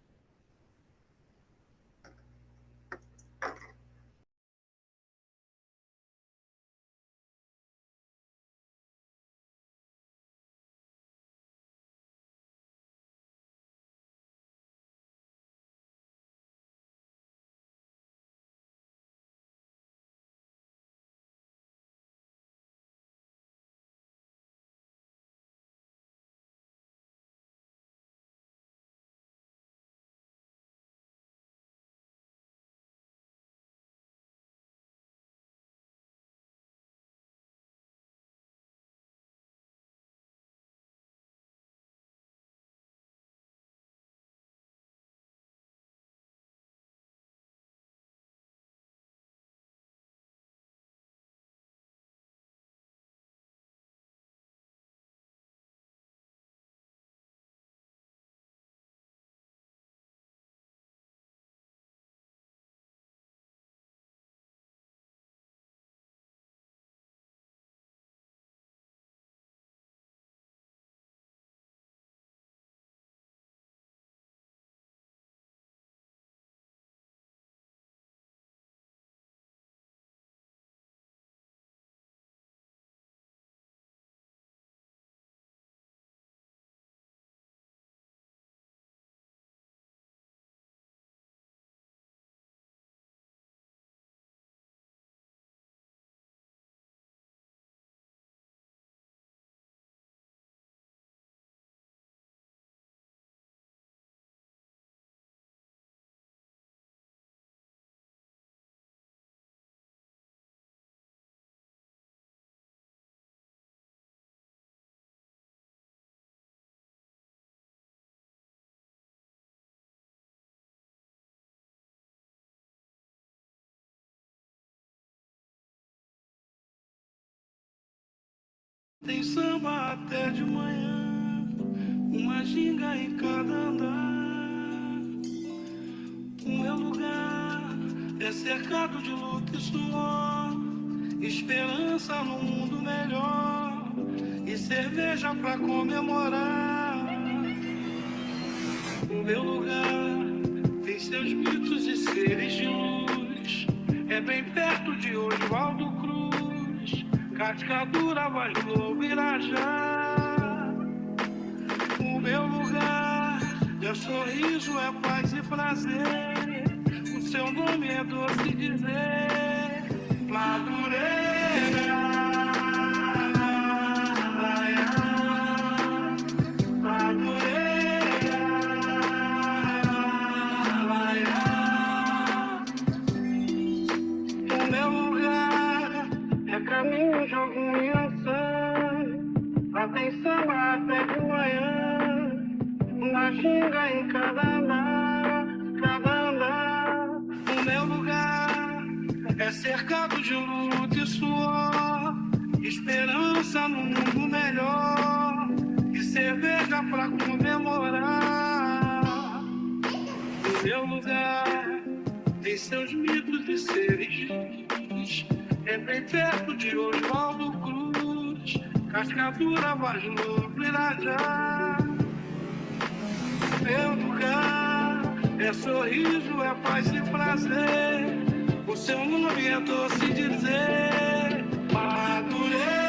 Tem samba até de manhã, uma ginga em cada andar. O meu lugar é cercado de luta e suor, esperança no mundo melhor e cerveja pra comemorar. O meu lugar tem seus mitos e seres de luz, é bem perto de Oswaldo Cruz, Cascadura, Vaz Lobo, Irajá. O meu lugar é sorriso, é paz e prazer, o seu nome é doce dizer, Madureira. O meu lugar é caminho, jogo e ação. Lá tem samba até de manhã, uma ginga em cada andar, cada andar. O meu lugar é cercado de luta e suor, esperança no mundo melhor e cerveja pra comemorar. O meu lugar tem seus mitos e seres, é bem perto de Oswaldo Cruz, Cascadura, Vaz Lobo, Irajá. Meu lugar é sorriso, é paz e prazer, o seu nome é doce dizer, Madureira.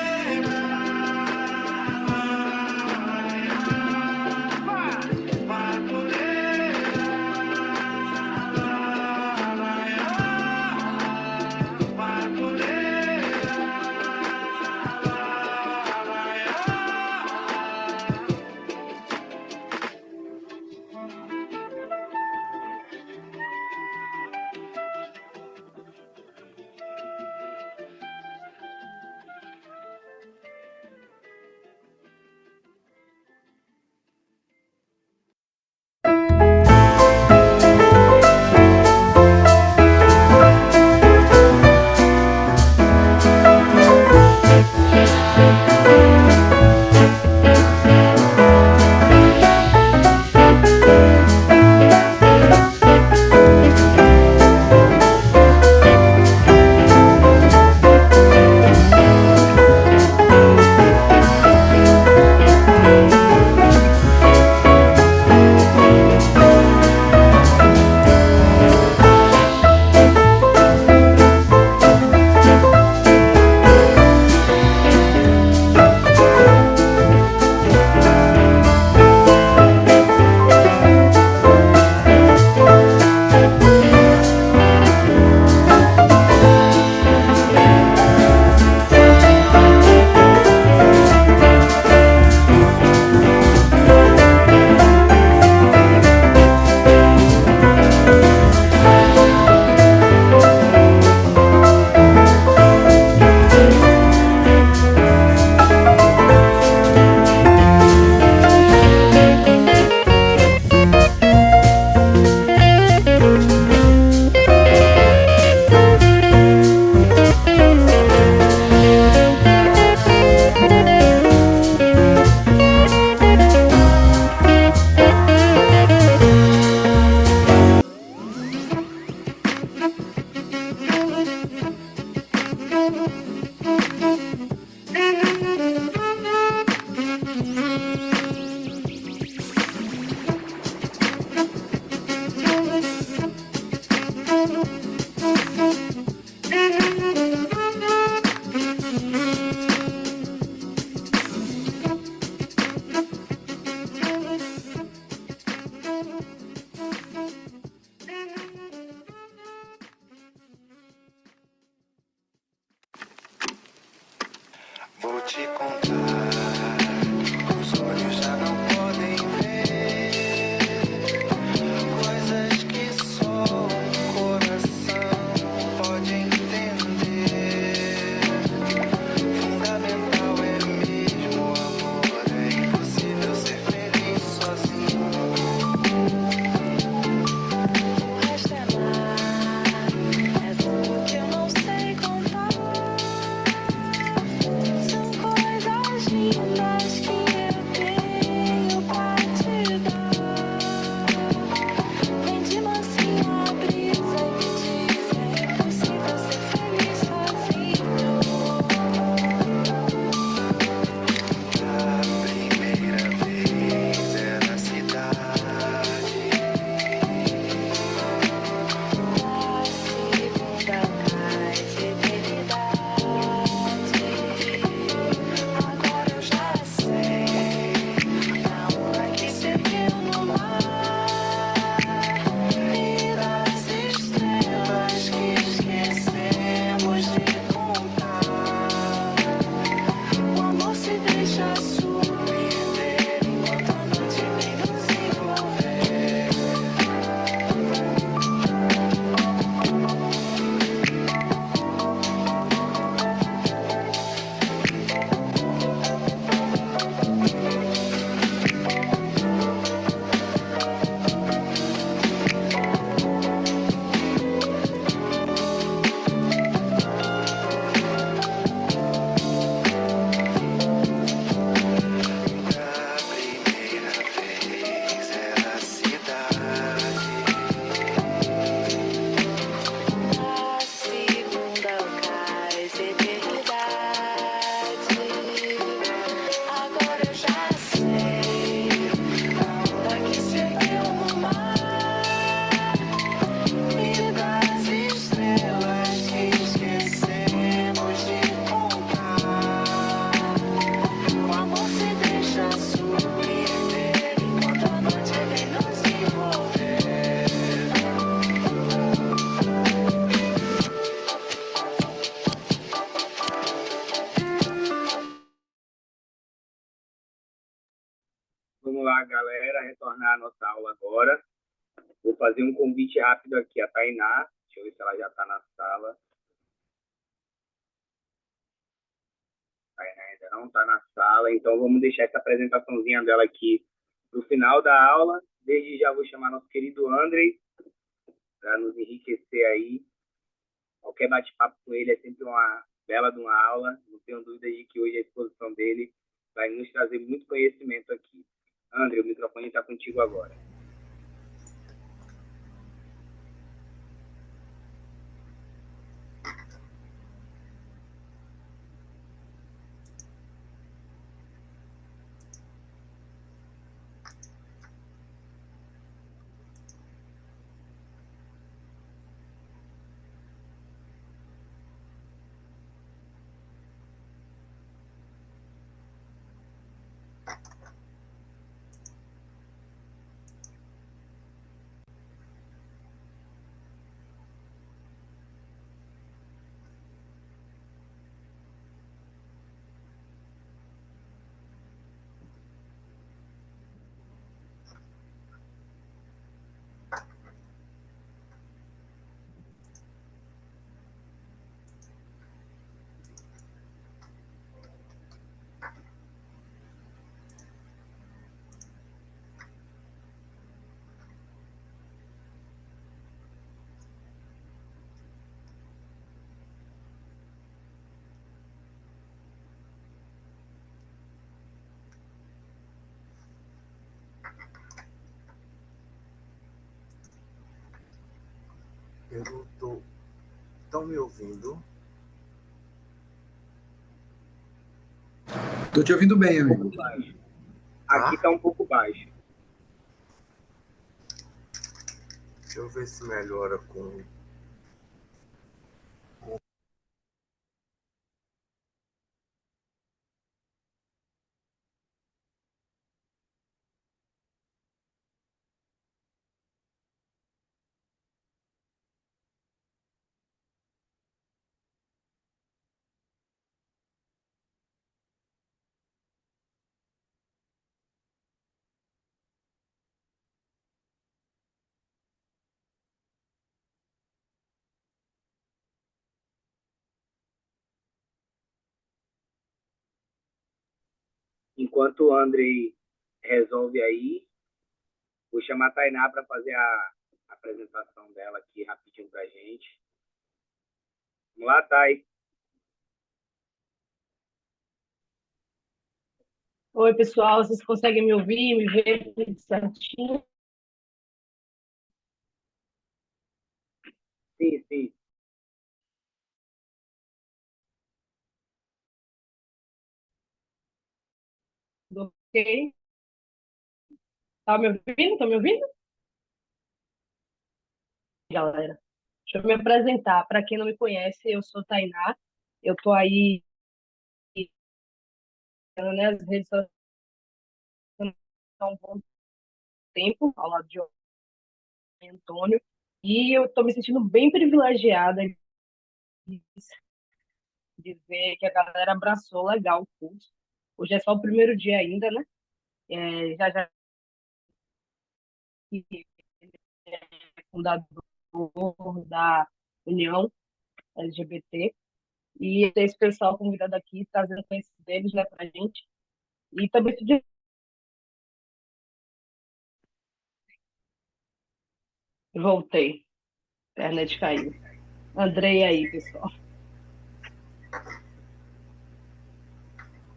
Vou te contar, os olhos já não podem ver coisas que só o coração pode entender. Fundamental é mesmo o amor, é impossível ser feliz sozinho. O resto é mar, é tudo que eu não sei contar. São coisas lindas que eu tenho pra te dar. Vem de mansinho a brisa que diz é impossível ser feliz sozinho. A primeira vez era a cidade, a segunda mais eternidade. Agora eu já sei a onda que serviu no mar e das estrelas que esquecemos de contar. O amor se deixa surpreender enquanto a noite vem nos envolver. A primeira vez era a cidade, a segunda o cais eternidade. Agora eu já sei a onda que seguiu no mar e das estrelas que esquecemos de contar. O amor se deixa surpreender enquanto a noite vem nos envolver. Vamos lá, galera, retornar à nossa aula agora. Vou fazer um convite rápido aqui a Tainá. Deixa eu ver se ela já está na sala. Tainá ainda não está na sala, então vamos deixar essa apresentaçãozinha dela aqui para o final da aula. Desde já vou chamar nosso querido Andrei para nos enriquecer aí. Qualquer bate-papo com ele é sempre uma bela de uma aula. Não tenho dúvida de que hoje a exposição dele vai nos trazer muito conhecimento aqui. André, o microfone está contigo agora. Eu não tô. Estão me ouvindo? Tô te ouvindo bem, Um amigo. pouco baixo. Aqui está um pouco baixo. Deixa eu ver se melhora com. Enquanto o Andrei resolve aí, vou chamar a Tainá para fazer a apresentação dela aqui rapidinho para a gente. Vamos lá, Thay. Oi, pessoal, vocês conseguem me ouvir, me ver tudo certinho? Sim, sim. Ok? Tá me ouvindo? Tá me ouvindo? Galera, deixa eu me apresentar. Para quem não me conhece, eu sou Tainá. Eu tô aí, né, nas redes sociais há um bom tempo, ao lado de Antônio, e eu tô me sentindo bem privilegiada de ver que a galera abraçou legal o curso. Hoje é só o primeiro dia ainda, né? Já já é fundador da União LGBT, e ter esse pessoal convidado aqui, trazendo conhecimento deles, né, pra gente. E também voltei, a internet caiu. Andrei aí, pessoal.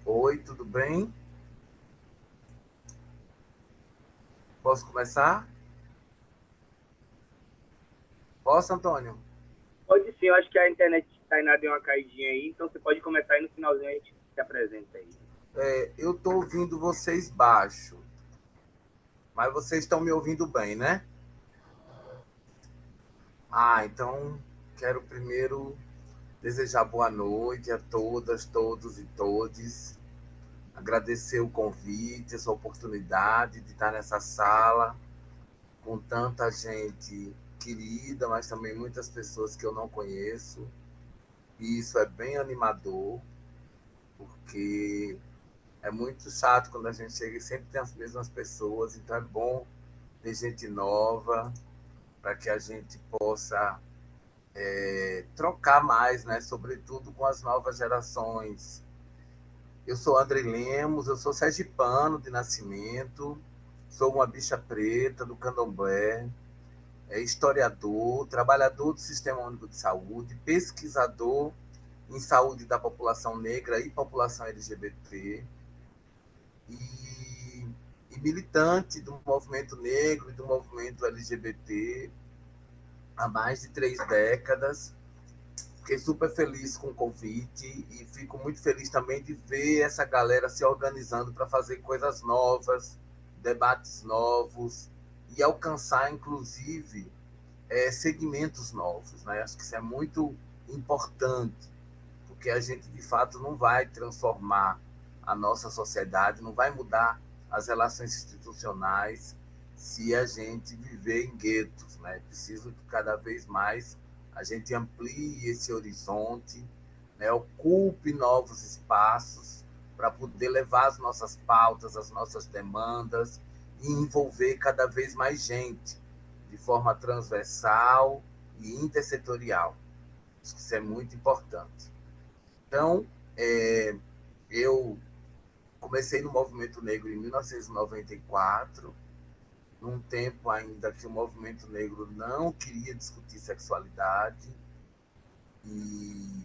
Oi, tudo bem? Posso começar? Posso, Antônio? Pode ser, eu acho que a internet Tainá deu uma caidinha aí, então você pode começar aí no finalzinho a gente se apresenta aí. Eu estou ouvindo vocês baixo, mas vocês estão me ouvindo bem, né? Então quero primeiro desejar boa noite a todas, todos e todes. Agradecer o convite, essa oportunidade de estar nessa sala com tanta gente querida, mas também muitas pessoas que eu não conheço. E isso é bem animador, porque é muito chato quando a gente chega e sempre tem as mesmas pessoas, então é bom ter gente nova para que a gente possa trocar mais, né? Sobretudo com as novas gerações. Eu sou André Lemos, eu sou sergipano de nascimento, sou uma bicha preta do candomblé, historiador, trabalhador do Sistema Único de Saúde, pesquisador em saúde da população negra e população LGBT, e, e militante do movimento negro e do movimento LGBT há mais de 3 décadas. Fiquei super feliz com o convite e fico muito feliz também de ver essa galera se organizando para fazer coisas novas, debates novos e alcançar, inclusive, segmentos novos. Né? Acho que isso é muito importante, porque a gente, de fato, não vai transformar a nossa sociedade, não vai mudar as relações institucionais se a gente viver em guetos. Né? Preciso que cada vez mais a gente amplie esse horizonte, né? Ocupe novos espaços para poder levar as nossas pautas, as nossas demandas e envolver cada vez mais gente de forma transversal e intersetorial. Acho que isso é muito importante. Então, eu comecei no movimento negro em 1994, num tempo ainda que o movimento negro não queria discutir sexualidade, e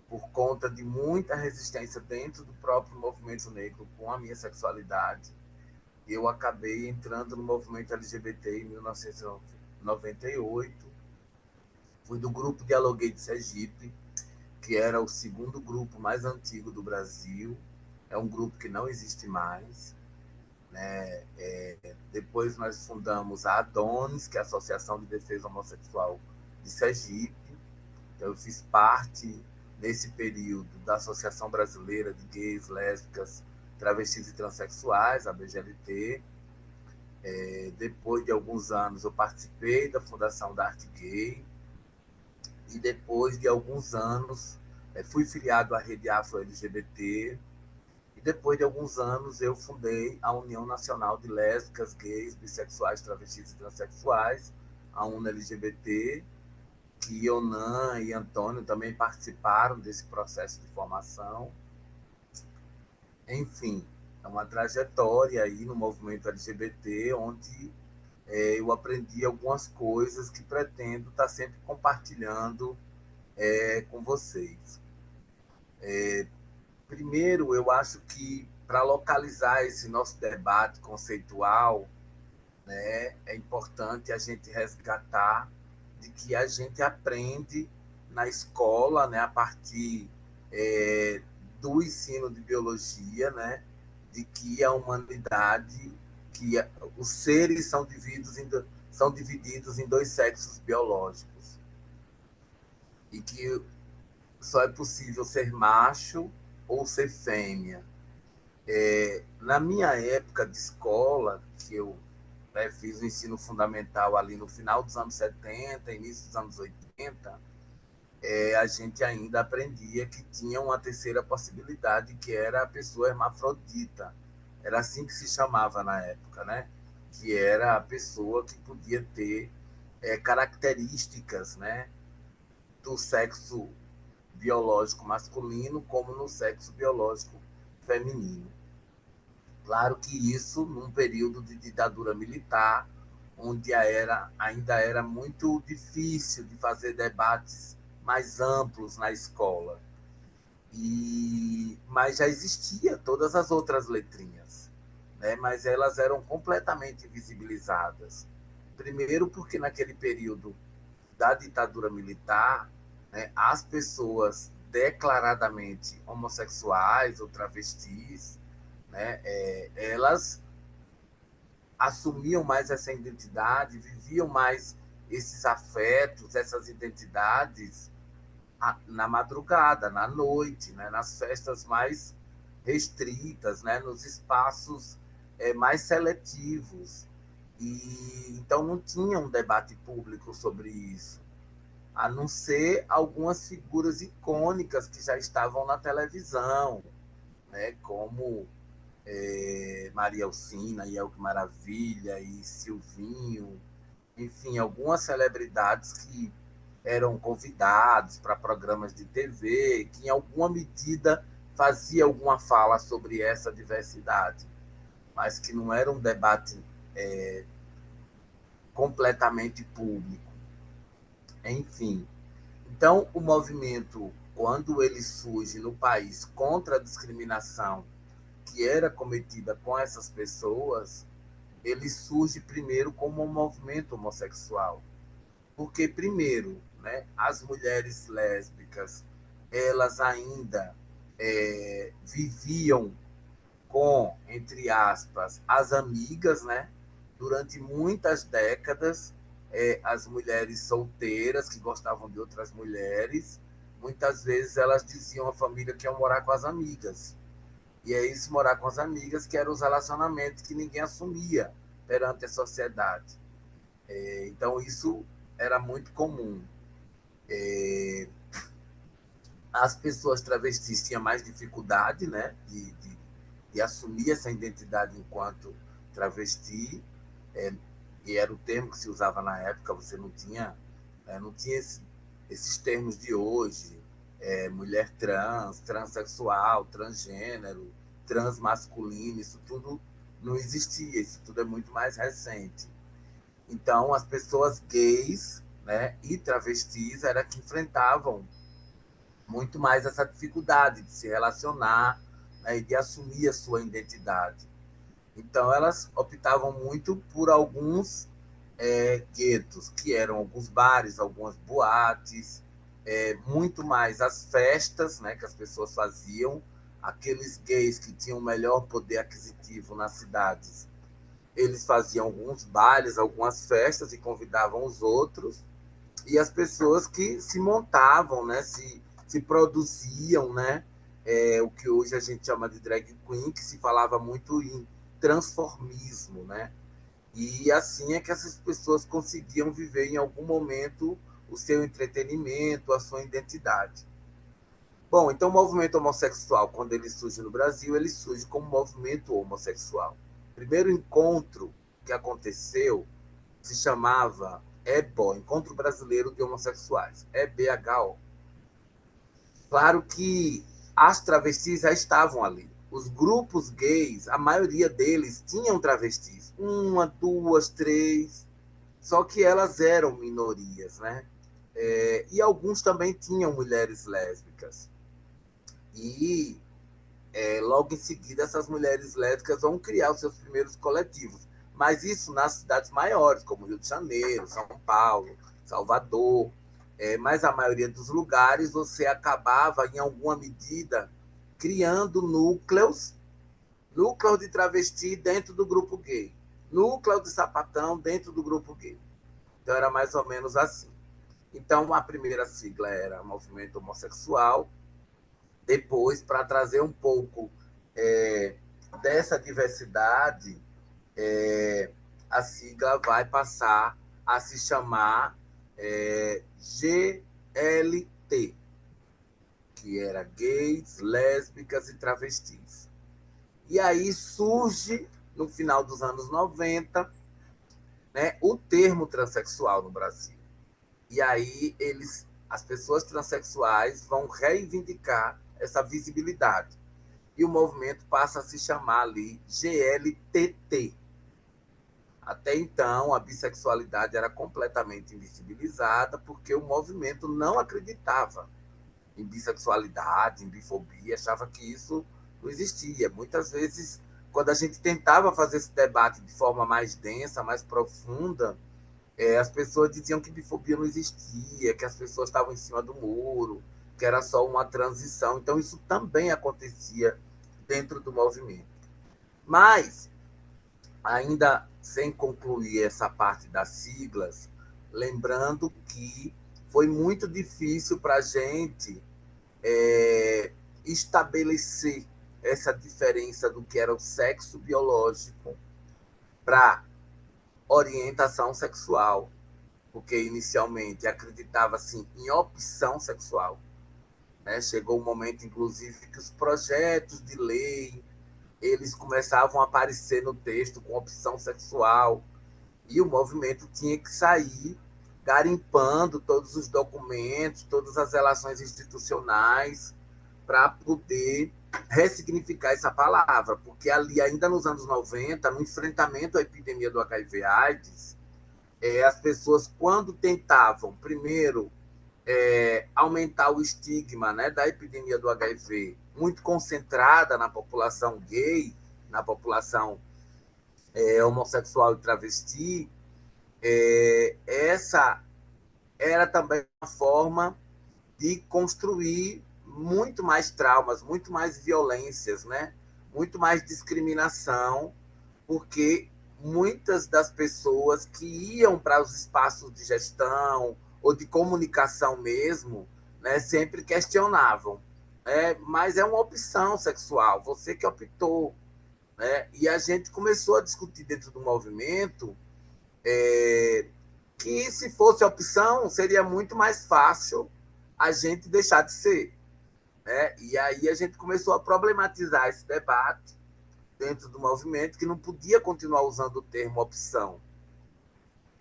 por conta de muita resistência dentro do próprio movimento negro com a minha sexualidade, eu acabei entrando no movimento LGBT em 1998. Fui do grupo Dialoguei de Sergipe, que era o segundo grupo mais antigo do Brasil. É um grupo que não existe mais. Né? Depois nós fundamos a ADONES, que é a Associação de Defesa Homossexual de Sergipe. Então, eu fiz parte, nesse período, da Associação Brasileira de Gays, Lésbicas, Travestis e Transsexuais, a BGLT. Depois de alguns anos, eu participei da fundação da Arte Gay. E depois de alguns anos, fui filiado à Rede Afro-LGBT. E depois de alguns anos, eu fundei a União Nacional de Lésbicas, Gays, Bissexuais, Travestis e Transsexuais, a UNA-LGBT, que Yonan e Antônio também participaram desse processo de formação. Enfim, É uma trajetória aí no movimento LGBT, onde eu aprendi algumas coisas que pretendo estar sempre compartilhando com vocês. Primeiro, eu acho que para localizar esse nosso debate conceitual, né, é importante a gente resgatar de que a gente aprende na escola, né, a partir do ensino de biologia, né, de que a humanidade, que os seres são divididos em dois sexos biológicos e que só é possível ser macho ou ser fêmea. Na minha época de escola, que eu fiz o ensino fundamental ali no final dos anos 70, início dos anos 80, a gente ainda aprendia que tinha uma terceira possibilidade, que era a pessoa hermafrodita. Era assim que se chamava na época, né? Que era a pessoa que podia ter características, né, do sexo biológico masculino como no sexo biológico feminino. Claro que isso num período de ditadura militar, onde ainda era muito difícil de fazer debates mais amplos na escola. Mas já existia todas as outras letrinhas, né? Mas elas eram completamente invisibilizadas. Primeiro porque naquele período da ditadura militar, né, as pessoas declaradamente homossexuais ou travestis, né, elas assumiam mais essa identidade, viviam mais esses afetos, essas identidades na madrugada, na noite, né, nas festas mais restritas, né, nos espaços mais seletivos. E então não tinha um debate público sobre isso, a não ser algumas figuras icônicas que já estavam na televisão, né, como Maria Alcina, e Elke Maravilha e Silvinho, enfim, algumas celebridades que eram convidados para programas de TV, que em alguma medida fazia alguma fala sobre essa diversidade, mas que não era um debate completamente público. Enfim, então o movimento, quando ele surge no país contra a discriminação que era cometida com essas pessoas, ele surge primeiro como um movimento homossexual. Porque, primeiro, né, as mulheres lésbicas, elas ainda viviam com, entre aspas, as amigas, né? Durante muitas décadas, as mulheres solteiras que gostavam de outras mulheres, muitas vezes elas diziam à família que iam morar com as amigas. E é isso, morar com as amigas, que eram os relacionamentos que ninguém assumia perante a sociedade. Então, isso era muito comum. As pessoas travestis tinham mais dificuldade, né, de assumir essa identidade enquanto travesti, e era o termo que se usava na época. Você não tinha esses termos de hoje, mulher trans, transexual, transgênero, transmasculino, isso tudo não existia, isso tudo é muito mais recente. Então, as pessoas gays, né, e travestis eram que enfrentavam muito mais essa dificuldade de se relacionar, né, e de assumir a sua identidade. Então, elas optavam muito por alguns guetos, que eram alguns bares, algumas boates, muito mais as festas, né, que as pessoas faziam, aqueles gays que tinham o melhor poder aquisitivo nas cidades. Eles faziam alguns bailes, algumas festas e convidavam os outros, e as pessoas que se montavam, né, se produziam, né, o que hoje a gente chama de drag queen, que se falava muito em transformismo, né? E assim é que essas pessoas conseguiam viver em algum momento o seu entretenimento, a sua identidade. Bom, então o movimento homossexual, quando ele surge no Brasil, ele surge como movimento homossexual. O primeiro encontro que aconteceu se chamava EBO, Encontro Brasileiro de Homossexuais, EBHO. Claro que as travestis já estavam ali. os grupos gays, a maioria deles tinham travestis. Uma, duas, três. Só que elas eram minorias, né? E alguns também tinham mulheres lésbicas. E logo em seguida, essas mulheres lésbicas vão criar os seus primeiros coletivos. Mas isso nas cidades maiores, como Rio de Janeiro, São Paulo, Salvador. Mas a maioria dos lugares você acabava, em alguma medida, criando núcleos de travesti dentro do grupo gay, núcleo de sapatão dentro do grupo gay. Então, era mais ou menos assim. Então, a primeira sigla era Movimento Homossexual. Depois, para trazer um pouco dessa diversidade, a sigla vai passar a se chamar GLT, que era gays, lésbicas e travestis. E aí surge, no final dos anos 90, né, o termo transexual no Brasil. E aí as pessoas transexuais vão reivindicar essa visibilidade. E o movimento passa a se chamar ali GLTT. Até então, a bissexualidade era completamente invisibilizada porque o movimento não acreditava em bissexualidade, em bifobia, achava que isso não existia. Muitas vezes, quando a gente tentava fazer esse debate de forma mais densa, mais profunda, as pessoas diziam que bifobia não existia, que as pessoas estavam em cima do muro, que era só uma transição. Então, isso também acontecia dentro do movimento. Mas, ainda sem concluir essa parte das siglas, lembrando que foi muito difícil para a gente estabelecer essa diferença do que era o sexo biológico para orientação sexual, porque inicialmente acreditava-se em opção sexual. Né? Chegou um momento, inclusive, que os projetos de lei eles começavam a aparecer no texto com opção sexual, e o movimento tinha que sair garimpando todos os documentos, todas as relações institucionais, para poder ressignificar essa palavra, porque ali, ainda nos anos 90, no enfrentamento à epidemia do HIV/AIDS, as pessoas, quando tentavam, primeiro, aumentar o estigma, né, da epidemia do HIV, muito concentrada na população gay, na população homossexual e travesti, essa era também uma forma de construir muito mais traumas, muito mais violências, né? Muito mais discriminação, porque muitas das pessoas que iam para os espaços de gestão ou de comunicação mesmo, né, sempre questionavam. Mas é uma opção sexual, você que optou. Né? E a gente começou a discutir dentro do movimento que, se fosse opção, seria muito mais fácil a gente deixar de ser. Né? E aí a gente começou a problematizar esse debate dentro do movimento, que não podia continuar usando o termo opção,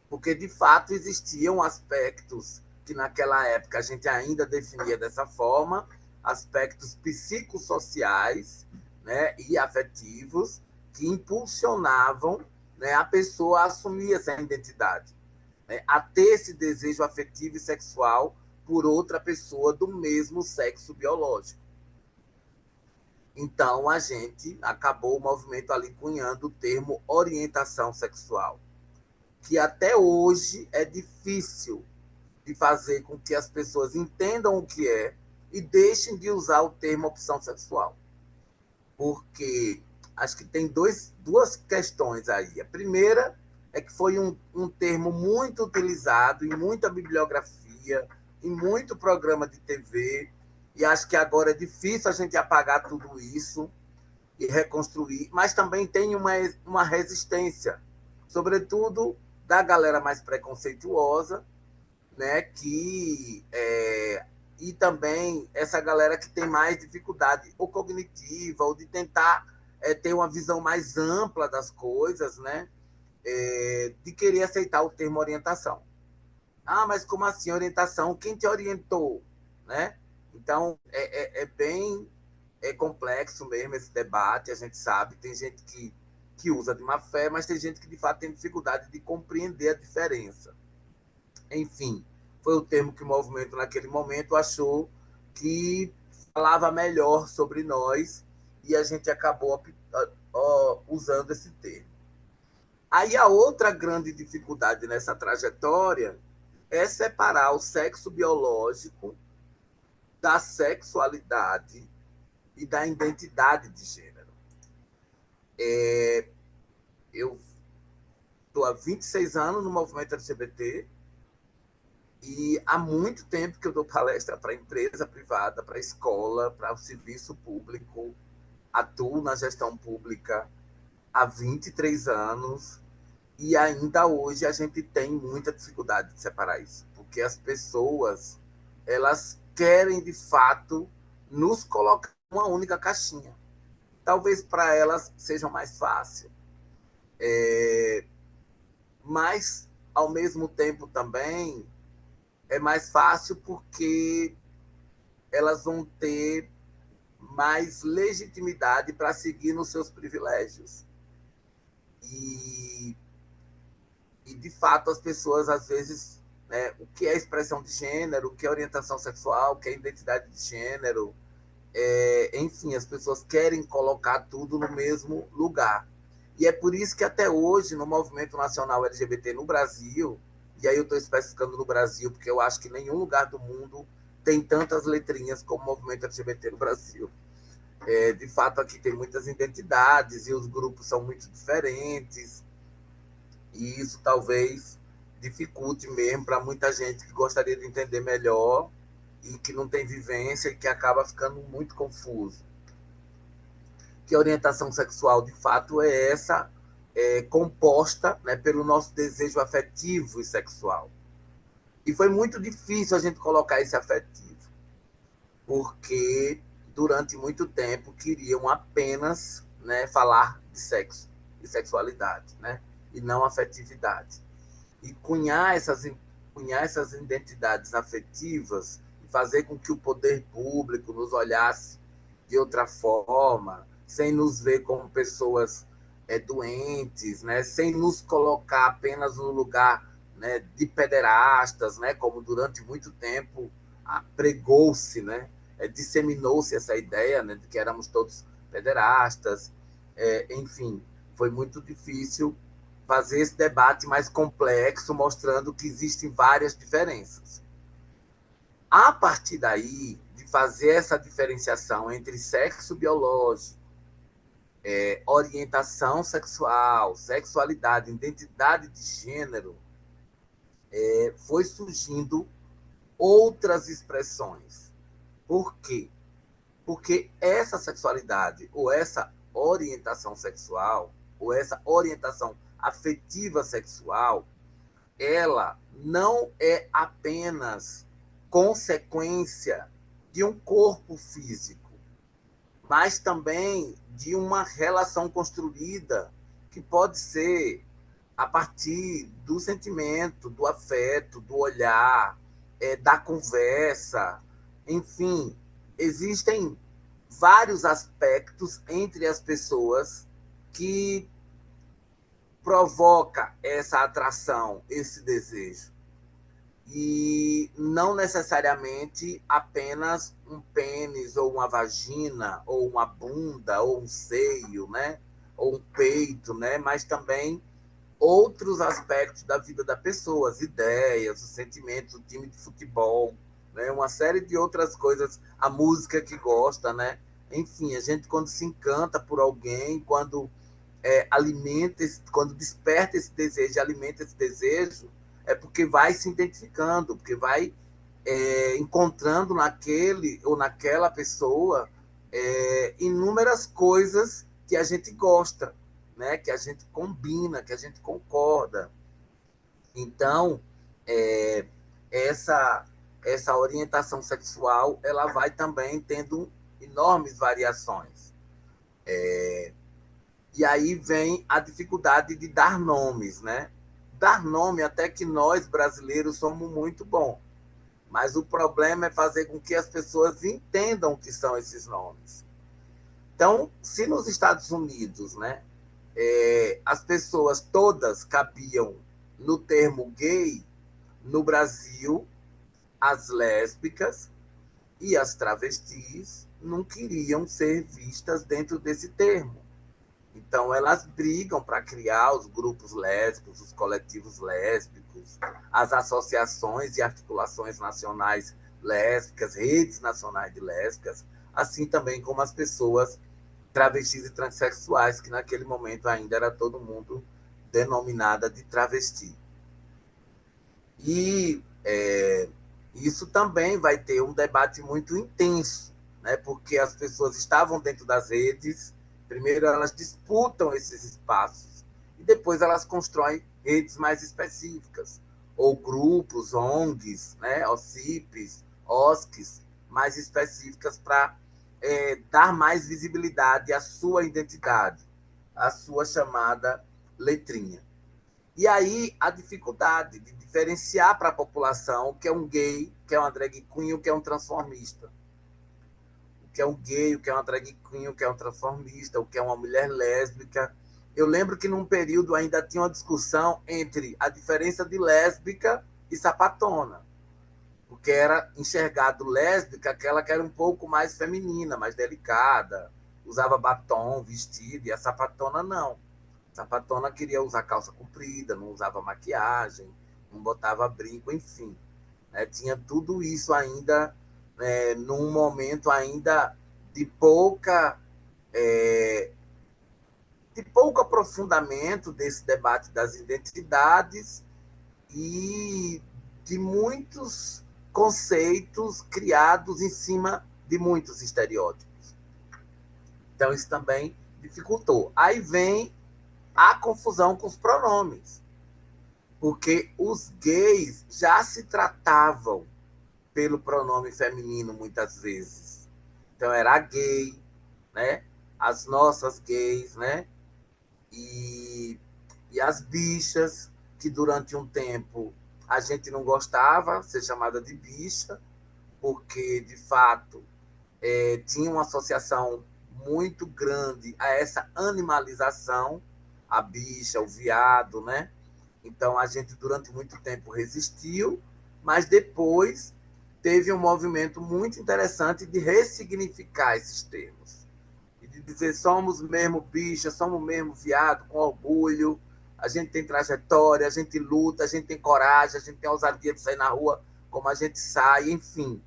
porque, de fato, existiam aspectos que, naquela época, a gente ainda definia dessa forma, aspectos psicossociais, né, e afetivos, que impulsionavam, né, a pessoa a assumir essa identidade, né, a ter esse desejo afetivo e sexual por outra pessoa do mesmo sexo biológico. Então, a gente acabou o movimento ali cunhando o termo orientação sexual, que até hoje é difícil de fazer com que as pessoas entendam o que é e deixem de usar o termo opção sexual. Porque acho que tem duas questões aí. A primeira é que foi um termo muito utilizado em muita bibliografia, em muito programa de TV, e acho que agora é difícil a gente apagar tudo isso e reconstruir, mas também tem uma resistência, sobretudo da galera mais preconceituosa, né, e também essa galera que tem mais dificuldade ou cognitiva, ou de tentar ter uma visão mais ampla das coisas, né, de querer aceitar o termo orientação. Ah, mas como assim orientação? Quem te orientou? Né? Então, é bem é complexo mesmo esse debate, a gente sabe, tem gente que usa de má fé, mas tem gente que de fato tem dificuldade de compreender a diferença. Enfim, foi o termo que o movimento naquele momento achou que falava melhor sobre nós e a gente acabou usando esse termo. Aí a outra grande dificuldade nessa trajetória é separar o sexo biológico da sexualidade e da identidade de gênero. Eu estou há 26 anos no movimento LGBT e há muito tempo que eu dou palestra para empresa privada, para escola, para o serviço público, atuo na gestão pública há 23 anos e ainda hoje a gente tem muita dificuldade de separar isso, porque as pessoas elas querem de fato nos colocar em uma única caixinha. Talvez para elas seja mais fácil, mas ao mesmo tempo também é mais fácil porque elas vão ter mais legitimidade para seguir nos seus privilégios. E de fato, as pessoas, às vezes, né, o que é expressão de gênero, o que é orientação sexual, o que é identidade de gênero, enfim, as pessoas querem colocar tudo no mesmo lugar. E é por isso que até hoje, no movimento nacional LGBT no Brasil, e aí eu estou especificando no Brasil, porque eu acho que nenhum lugar do mundo tem tantas letrinhas como o movimento LGBT no Brasil. De fato, aqui tem muitas identidades e os grupos são muito diferentes, e isso talvez dificulte mesmo para muita gente que gostaria de entender melhor e que não tem vivência e que acaba ficando muito confuso. Que a orientação sexual, de fato, é essa, composta, né, pelo nosso desejo afetivo e sexual. E foi muito difícil a gente colocar esse afetivo, porque durante muito tempo queriam apenas, né, falar de sexo e sexualidade, né, e não afetividade. E cunhar essas identidades afetivas e fazer com que o poder público nos olhasse de outra forma, sem nos ver como pessoas doentes, né? Sem nos colocar apenas no lugar, né, de pederastas, né? Como durante muito tempo pregou-se, né? Disseminou-se essa ideia, né, de que éramos todos pederastas. Enfim, foi muito difícil fazer esse debate mais complexo, mostrando que existem várias diferenças. A partir daí, de fazer essa diferenciação entre sexo biológico, orientação sexual, sexualidade, identidade de gênero, foi surgindo outras expressões. Por quê? Porque essa sexualidade, ou essa orientação sexual, ou essa orientação afetiva sexual, ela não é apenas consequência de um corpo físico, mas também de uma relação construída que pode ser a partir do sentimento, do afeto, do olhar, da conversa. Enfim, existem vários aspectos entre as pessoas que provoca essa atração, esse desejo. E não necessariamente apenas um pênis, ou uma vagina, ou uma bunda, ou um seio, né? Ou um peito, né? Mas também outros aspectos da vida da pessoa, as ideias, os sentimentos, o time de futebol, né? Uma série de outras coisas, a música que gosta, né? Enfim, a gente quando se encanta por alguém, quando quando desperta esse desejo, alimenta esse desejo, é porque vai se identificando, porque vai encontrando naquele ou naquela pessoa inúmeras coisas que a gente gosta, né? Que a gente combina, que a gente concorda. Então, essa orientação sexual ela vai também tendo enormes variações. E aí vem a dificuldade de dar nomes, né? Dar nome, até que nós, brasileiros, somos muito bons. Mas o problema é fazer com que as pessoas entendam o que são esses nomes. Então, se nos Estados Unidos, né, as pessoas todas cabiam no termo gay, no Brasil, as lésbicas e as travestis não queriam ser vistas dentro desse termo. Então, elas brigam para criar os grupos lésbicos, os coletivos lésbicos, as associações e articulações nacionais lésbicas, redes nacionais de lésbicas, assim também como as pessoas travestis e transexuais, que naquele momento ainda era todo mundo denominada de travesti. E isso também vai ter um debate muito intenso, né? Porque as pessoas estavam dentro das redes, primeiro elas disputam esses espaços, e depois elas constroem redes mais específicas, ou grupos, ONGs, né? OCIPs, OSCs, mais específicas para dar mais visibilidade à sua identidade, à sua chamada letrinha. E aí a dificuldade de diferenciar para a população o que é um gay, o que é uma drag queen, o que é um transformista. O que é um gay, o que é uma drag queen, o que é um transformista, o que é uma mulher lésbica. Eu lembro que num período ainda tinha uma discussão entre a diferença de lésbica e sapatona, porque era enxergado lésbica aquela que era um pouco mais feminina, mais delicada, usava batom, vestido, e a sapatona não. A sapatona queria usar calça comprida, não usava maquiagem, não botava brinco, enfim. Né? Tinha tudo isso ainda num momento ainda de pouco aprofundamento desse debate das identidades e de muitos conceitos criados em cima de muitos estereótipos. Então, isso também dificultou. Aí vem a confusão com os pronomes, porque os gays já se tratavam pelo pronome feminino muitas vezes. Então, era a gay, né? As nossas gays, né? E as bichas, que durante um tempo a gente não gostava de ser chamada de bicha, porque, de fato, tinha uma associação muito grande a essa animalização, a bicha, o viado, né? Então, a gente, durante muito tempo, resistiu, mas depois teve um movimento muito interessante de ressignificar esses termos. E de dizer, somos mesmo bicha, somos mesmo viado, com orgulho, a gente tem trajetória, a gente luta, a gente tem coragem, a gente tem ousadia de sair na rua como a gente sai, enfim.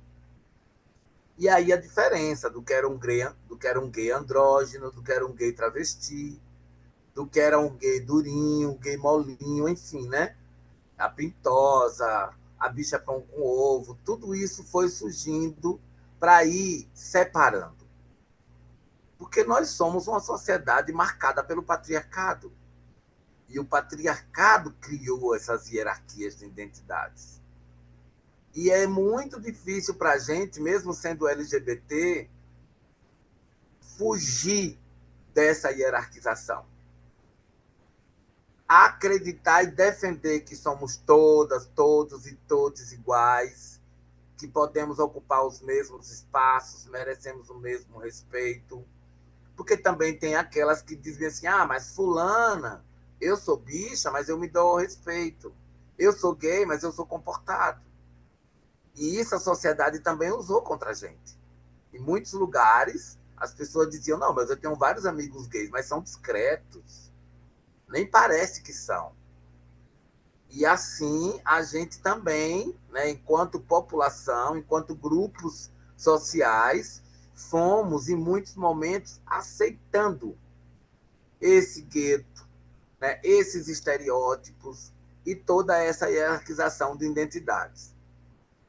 E aí a diferença do que era um gay andrógeno, do que era um gay travesti, do que era um gay durinho, um gay molinho, enfim, né? A pintosa, a bicha pão com ovo, tudo isso foi surgindo para ir separando. Porque nós somos uma sociedade marcada pelo patriarcado. E o patriarcado criou essas hierarquias de identidades. E é muito difícil para a gente, mesmo sendo LGBT, fugir dessa hierarquização. Acreditar e defender que somos todas, todos e todos iguais, que podemos ocupar os mesmos espaços, merecemos o mesmo respeito. Porque também tem aquelas que dizem assim, mas fulana, eu sou bicha, mas eu me dou respeito. Eu sou gay, mas eu sou comportado. E isso a sociedade também usou contra a gente. Em muitos lugares, as pessoas diziam, não, mas eu tenho vários amigos gays, mas são discretos. Nem parece que são. E assim, a gente também, né, enquanto população, enquanto grupos sociais, fomos, em muitos momentos, aceitando esse gueto, né, esses estereótipos e toda essa hierarquização de identidades.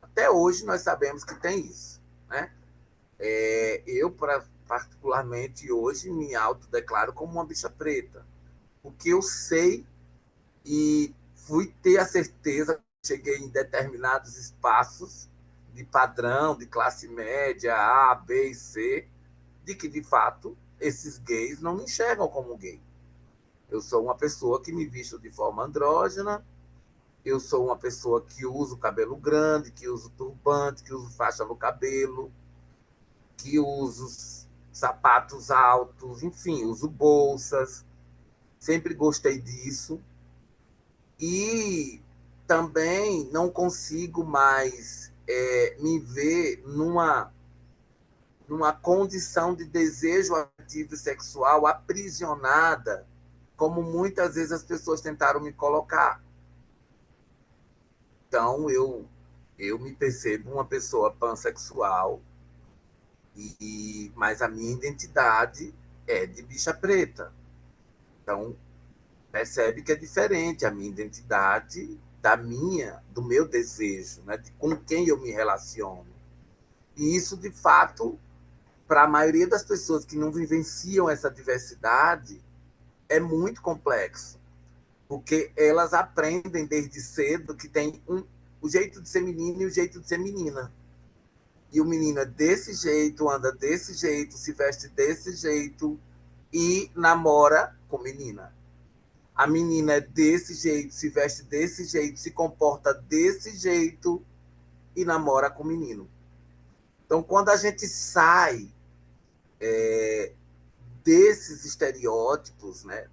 Até hoje, nós sabemos que tem isso. Né? Eu, particularmente, hoje, me autodeclaro como uma bicha preta, porque eu sei e fui ter a certeza, cheguei em determinados espaços de padrão, de classe média, A, B e C, de que, de fato, esses gays não me enxergam como gay. Eu sou uma pessoa que me visto de forma andrógena, eu sou uma pessoa que usa o cabelo grande, que usa turbante, que usa faixa no cabelo, que usa sapatos altos, enfim, uso bolsas, sempre gostei disso. E também não consigo mais me ver numa condição de desejo ativo e sexual aprisionada, como muitas vezes as pessoas tentaram me colocar. Então, eu me percebo uma pessoa pansexual, mas a minha identidade é de bicha preta. Então, percebe que é diferente a minha identidade do meu desejo, né, de com quem eu me relaciono. E isso, de fato, para a maioria das pessoas que não vivenciam essa diversidade, é muito complexo, porque elas aprendem desde cedo que tem o jeito de ser menino e o jeito de ser menina. E o menino é desse jeito, anda desse jeito, se veste desse jeito e namora com menina. A menina é desse jeito, se veste desse jeito, se comporta desse jeito e namora com o menino. Então, quando a gente sai desses estereótipos, né,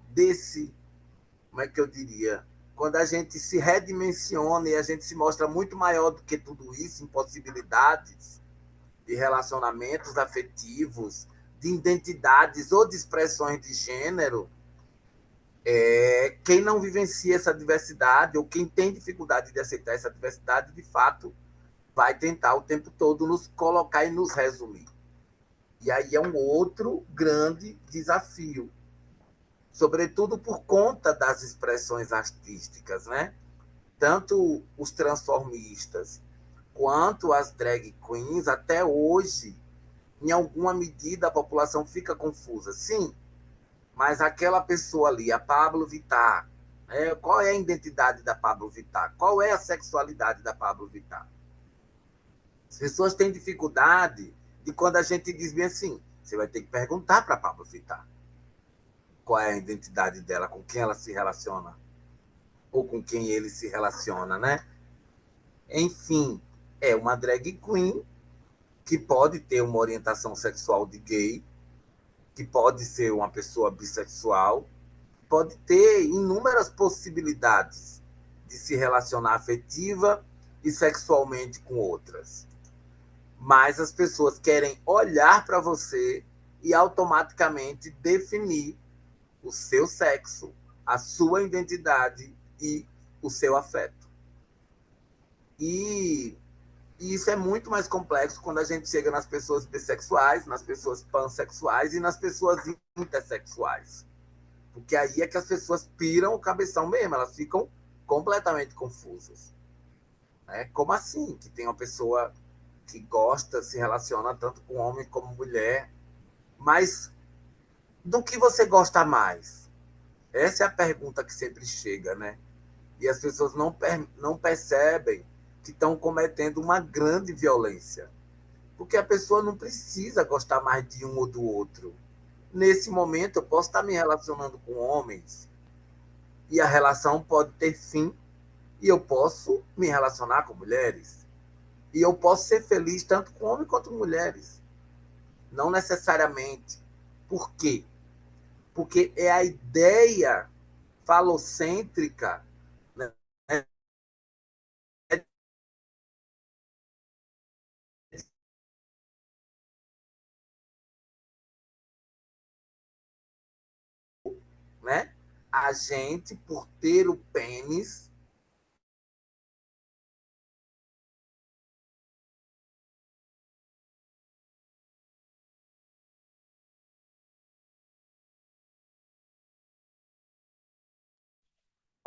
como é que eu diria? Quando a gente se redimensiona e a gente se mostra muito maior do que tudo isso, em possibilidades de relacionamentos afetivos, de identidades ou de expressões de gênero, quem não vivencia essa diversidade ou quem tem dificuldade de aceitar essa diversidade, de fato, vai tentar o tempo todo nos colocar e nos resumir. E aí é um outro grande desafio, sobretudo por conta das expressões artísticas, né? Tanto os transformistas quanto as drag queens, até hoje, em alguma medida, a população fica confusa. Sim, mas aquela pessoa ali, a Pablo Vittar, qual é a identidade da Pablo Vittar? Qual é a sexualidade da Pablo Vittar? As pessoas têm dificuldade de quando a gente diz bem assim, você vai ter que perguntar para a Pablo Vittar qual é a identidade dela, com quem ela se relaciona, ou com quem ele se relaciona, né? Enfim, é uma drag queen que pode ter uma orientação sexual de gay, que pode ser uma pessoa bissexual, pode ter inúmeras possibilidades de se relacionar afetiva e sexualmente com outras. Mas as pessoas querem olhar para você e automaticamente definir o seu sexo, a sua identidade e o seu afeto. E isso é muito mais complexo quando a gente chega nas pessoas bissexuais, nas pessoas pansexuais e nas pessoas intersexuais. Porque aí é que as pessoas piram o cabeção mesmo, elas ficam completamente confusas. Né? Como assim? Que tem uma pessoa que gosta, se relaciona tanto com homem como mulher, mas do que você gosta mais? Essa é a pergunta que sempre chega, né? E as pessoas não percebem que estão cometendo uma grande violência. Porque a pessoa não precisa gostar mais de um ou do outro. Nesse momento, eu posso estar me relacionando com homens e a relação pode ter fim e eu posso me relacionar com mulheres. E eu posso ser feliz tanto com homens quanto com mulheres. Não necessariamente. Por quê? Porque é a ideia falocêntrica, né, né? A gente, por ter o pênis,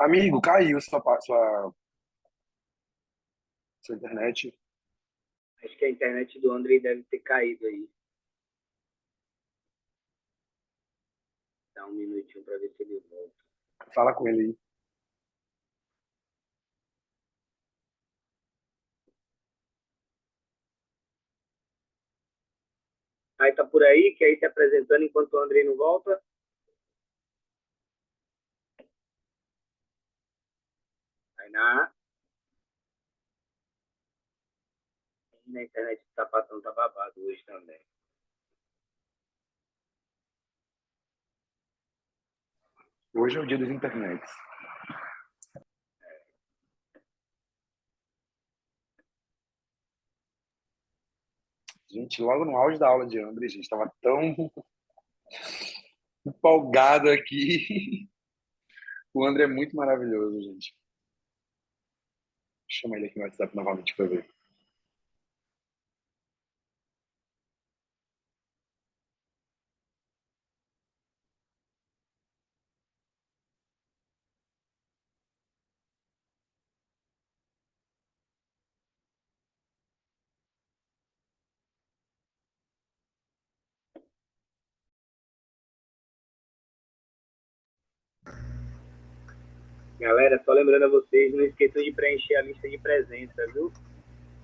Amigo, caiu sua internet. Acho que a internet do Andrei deve ter caído aí. Dá um minutinho para ver se ele volta. Fala com ele aí. Aí tá por aí, que aí se apresentando enquanto o Andrei não volta. Aí na internet tá passando, tá babado hoje também. Hoje é o dia das internets. Gente, logo no auge da aula de André, a gente estava tão empolgado aqui. O André é muito maravilhoso, gente. Chama ele aqui no WhatsApp novamente para ver. Galera, só lembrando a vocês, não esqueçam de preencher a lista de presença, viu?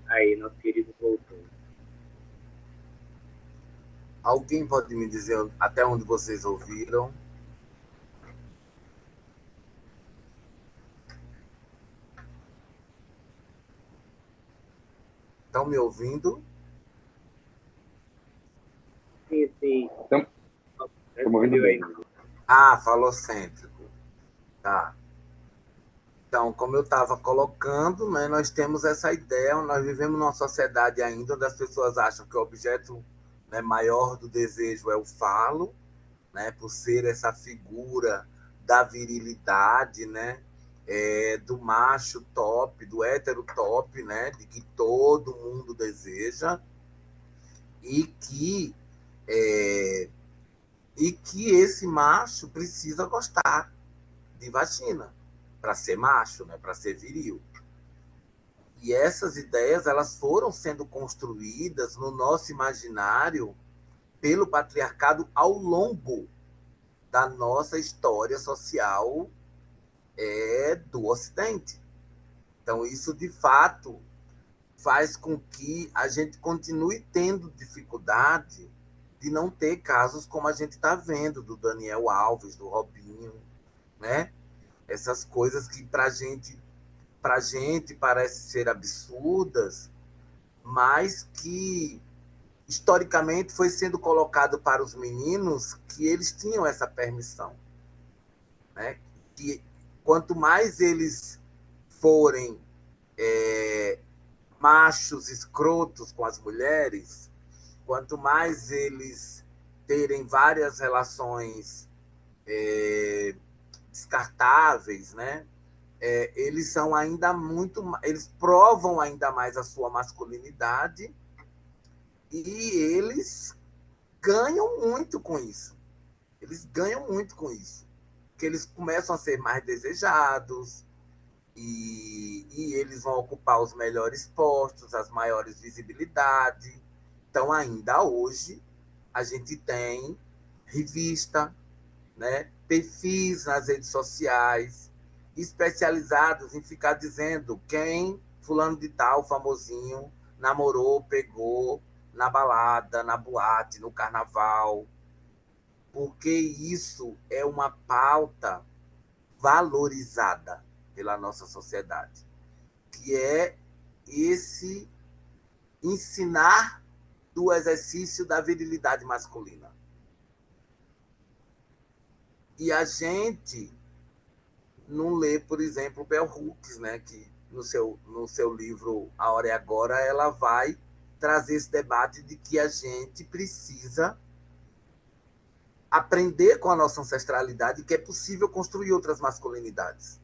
Aí, nosso querido voltou. Alguém pode me dizer até onde vocês ouviram? Estão me ouvindo? Sim, sim. Estamos ouvindo bem. Ah, falocêntrico. Tá. Então, como eu estava colocando, né, nós temos essa ideia, nós vivemos numa sociedade ainda onde as pessoas acham que o objeto, né, maior do desejo é o falo, né, por ser essa figura da virilidade, né, do macho top, do hétero top, né, de que todo mundo deseja, e que, esse macho precisa gostar de vagina para ser macho, né, para ser viril. E essas ideias elas foram sendo construídas no nosso imaginário pelo patriarcado ao longo da nossa história social do Ocidente. Então, isso, de fato, faz com que a gente continue tendo dificuldade de não ter casos como a gente está vendo, do Daniel Alves, do Robinho, né? Essas coisas que para gente parecem ser absurdas, mas que historicamente foi sendo colocado para os meninos que eles tinham essa permissão, né? Que quanto mais eles forem machos escrotos com as mulheres, quanto mais eles terem várias relações descartáveis, né? Eles são ainda eles provam ainda mais a sua masculinidade e eles ganham muito com isso. Eles ganham muito com isso. Porque eles começam a ser mais desejados e eles vão ocupar os melhores postos, as maiores visibilidades. Então, ainda hoje, a gente tem revista, né, perfis nas redes sociais especializados em ficar dizendo quem fulano de tal, famosinho, namorou, pegou na balada, na boate, no carnaval, porque isso é uma pauta valorizada pela nossa sociedade, que é esse ensinar do exercício da virilidade masculina. E a gente não lê, por exemplo, Bell Hooks, né, que no seu livro A Hora é Agora, ela vai trazer esse debate de que a gente precisa aprender com a nossa ancestralidade que é possível construir outras masculinidades.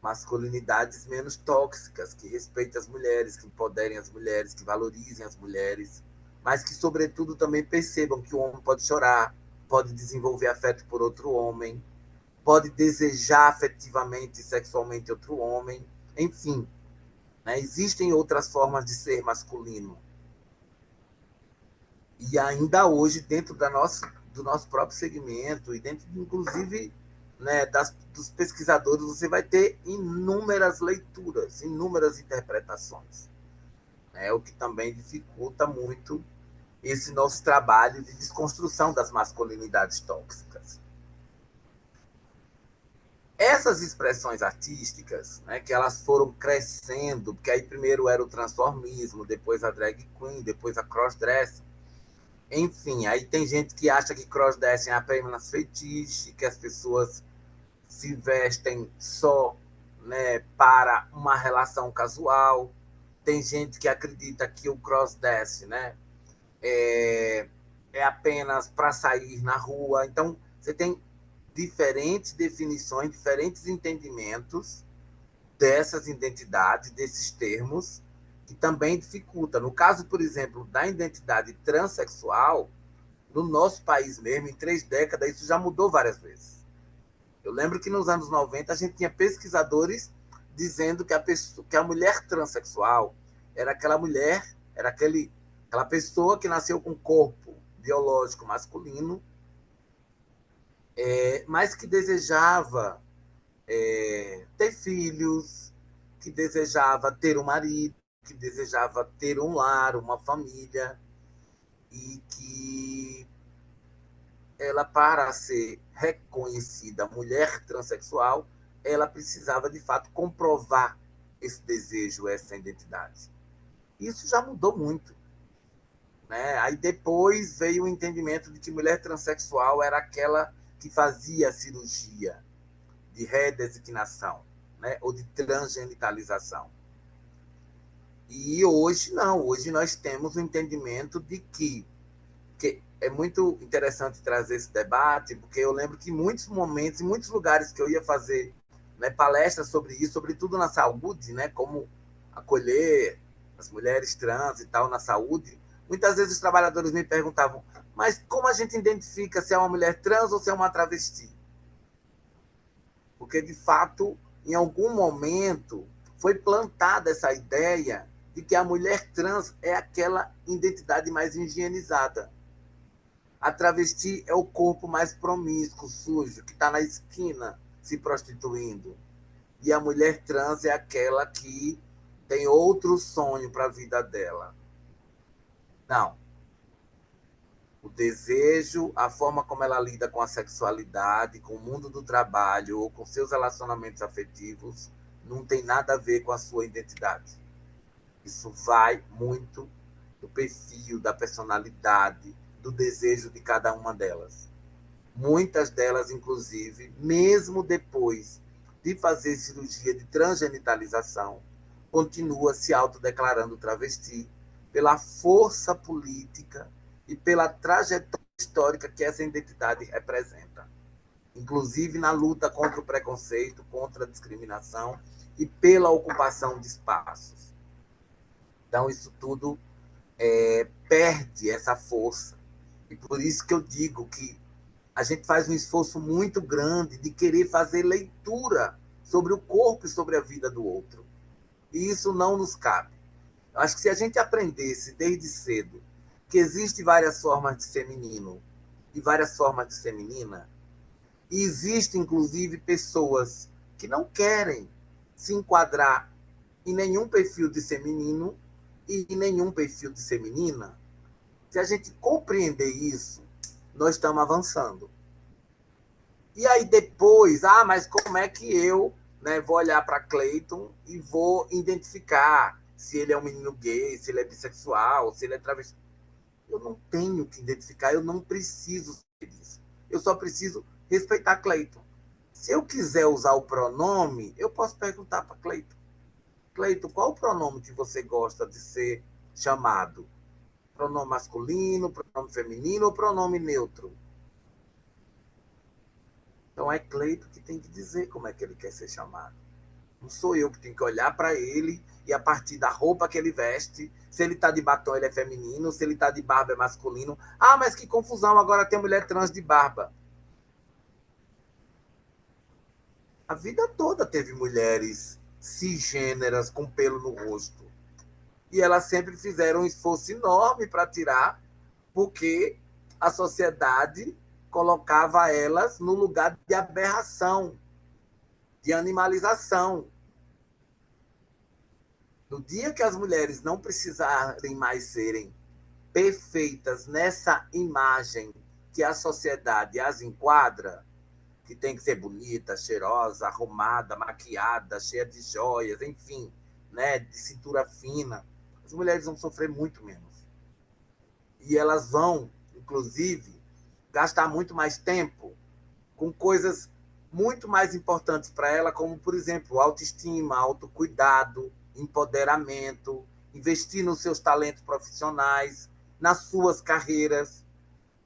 Masculinidades menos tóxicas, que respeitem as mulheres, que empoderem as mulheres, que valorizem as mulheres, mas que, sobretudo, também percebam que o homem pode chorar, pode desenvolver afeto por outro homem, pode desejar afetivamente e sexualmente outro homem, enfim. Né? Existem outras formas de ser masculino. E ainda hoje, dentro do nosso próprio segmento, e dentro, inclusive, né, dos pesquisadores, você vai ter inúmeras leituras, inúmeras interpretações. O que também dificulta muito esse nosso trabalho de desconstrução das masculinidades tóxicas. Essas expressões artísticas, né, que elas foram crescendo, porque aí primeiro era o transformismo, depois a drag queen, depois a crossdressing, Enfim, aí tem gente que acha que crossdressing é apenas fetiche, que as pessoas se vestem só, né, para uma relação casual. Tem gente que acredita que o crossdressing, né, é, é apenas para sair na rua. Então, você tem diferentes definições, diferentes entendimentos dessas identidades, desses termos, que também dificulta. No caso, por exemplo, da identidade transexual, no nosso país mesmo, em 3 décadas, isso já mudou várias vezes. Eu lembro que nos anos 90 a gente tinha pesquisadores dizendo que a mulher transexual era aquela mulher, era aquela pessoa que nasceu com corpo biológico masculino, mas que desejava ter filhos, que desejava ter um marido, que desejava ter um lar, uma família, e que ela, para ser reconhecida mulher transexual, ela precisava, de fato, comprovar esse desejo, essa identidade. Isso já mudou muito. Né? Aí depois veio o entendimento de que mulher transexual era aquela que fazia cirurgia de redesignação, né? Ou de transgenitalização. E hoje não, hoje nós temos o entendimento de que é muito interessante trazer esse debate, porque eu lembro que em muitos momentos, em muitos lugares que eu ia fazer, né, palestras sobre isso, sobretudo na saúde, né, como acolher as mulheres trans e tal na saúde, muitas vezes os trabalhadores me perguntavam, mas como a gente identifica se é uma mulher trans ou se é uma travesti? Porque, de fato, em algum momento foi plantada essa ideia de que a mulher trans é aquela identidade mais higienizada. A travesti é o corpo mais promíscuo, sujo, que está na esquina se prostituindo. E a mulher trans é aquela que tem outro sonho para a vida dela. Não. O desejo, a forma como ela lida com a sexualidade, com o mundo do trabalho ou com seus relacionamentos afetivos, não tem nada a ver com a sua identidade. Isso vai muito do perfil, da personalidade, do desejo de cada uma delas. Muitas delas, inclusive, mesmo depois de fazer cirurgia de transgenitalização, continua se autodeclarando travesti pela força política e pela trajetória histórica que essa identidade representa. Inclusive na luta contra o preconceito, contra a discriminação e pela ocupação de espaços. Então, isso tudo perde essa força. E por isso que eu digo que a gente faz um esforço muito grande de querer fazer leitura sobre o corpo e sobre a vida do outro. E isso não nos cabe. Eu acho que se a gente aprendesse desde cedo que existem várias formas de ser menino e várias formas de ser menina, e existem, inclusive, pessoas que não querem se enquadrar em nenhum perfil de ser menino e em nenhum perfil de ser menina, se a gente compreender isso, nós estamos avançando. E aí depois, mas como é que eu, né, vou olhar para Cleiton e vou identificar se ele é um menino gay, se ele é bissexual, se ele é travesti? Eu não tenho que identificar, eu não preciso saber disso. Eu só preciso respeitar Cleiton. Se eu quiser usar o pronome, eu posso perguntar para Cleiton. Cleiton, qual o pronome que você gosta de ser chamado? Pronome masculino, pronome feminino ou pronome neutro? Então é Cleiton que tem que dizer como é que ele quer ser chamado. Não sou eu que tenho que olhar para ele e a partir da roupa que ele veste, se ele está de batom ele é feminino, se ele está de barba é masculino. Mas que confusão, agora tem mulher trans de barba. A vida toda teve mulheres cisgêneras com pelo no rosto. E elas sempre fizeram um esforço enorme para tirar, porque a sociedade colocava elas no lugar de aberração, de animalização. No dia que as mulheres não precisarem mais serem perfeitas nessa imagem que a sociedade as enquadra, que tem que ser bonita, cheirosa, arrumada, maquiada, cheia de joias, enfim, né, de cintura fina, as mulheres vão sofrer muito menos. E elas vão inclusive, gastar muito mais tempo com coisas muito mais importantes para ela, como, por exemplo, autoestima, autocuidado, empoderamento, investir nos seus talentos profissionais, nas suas carreiras.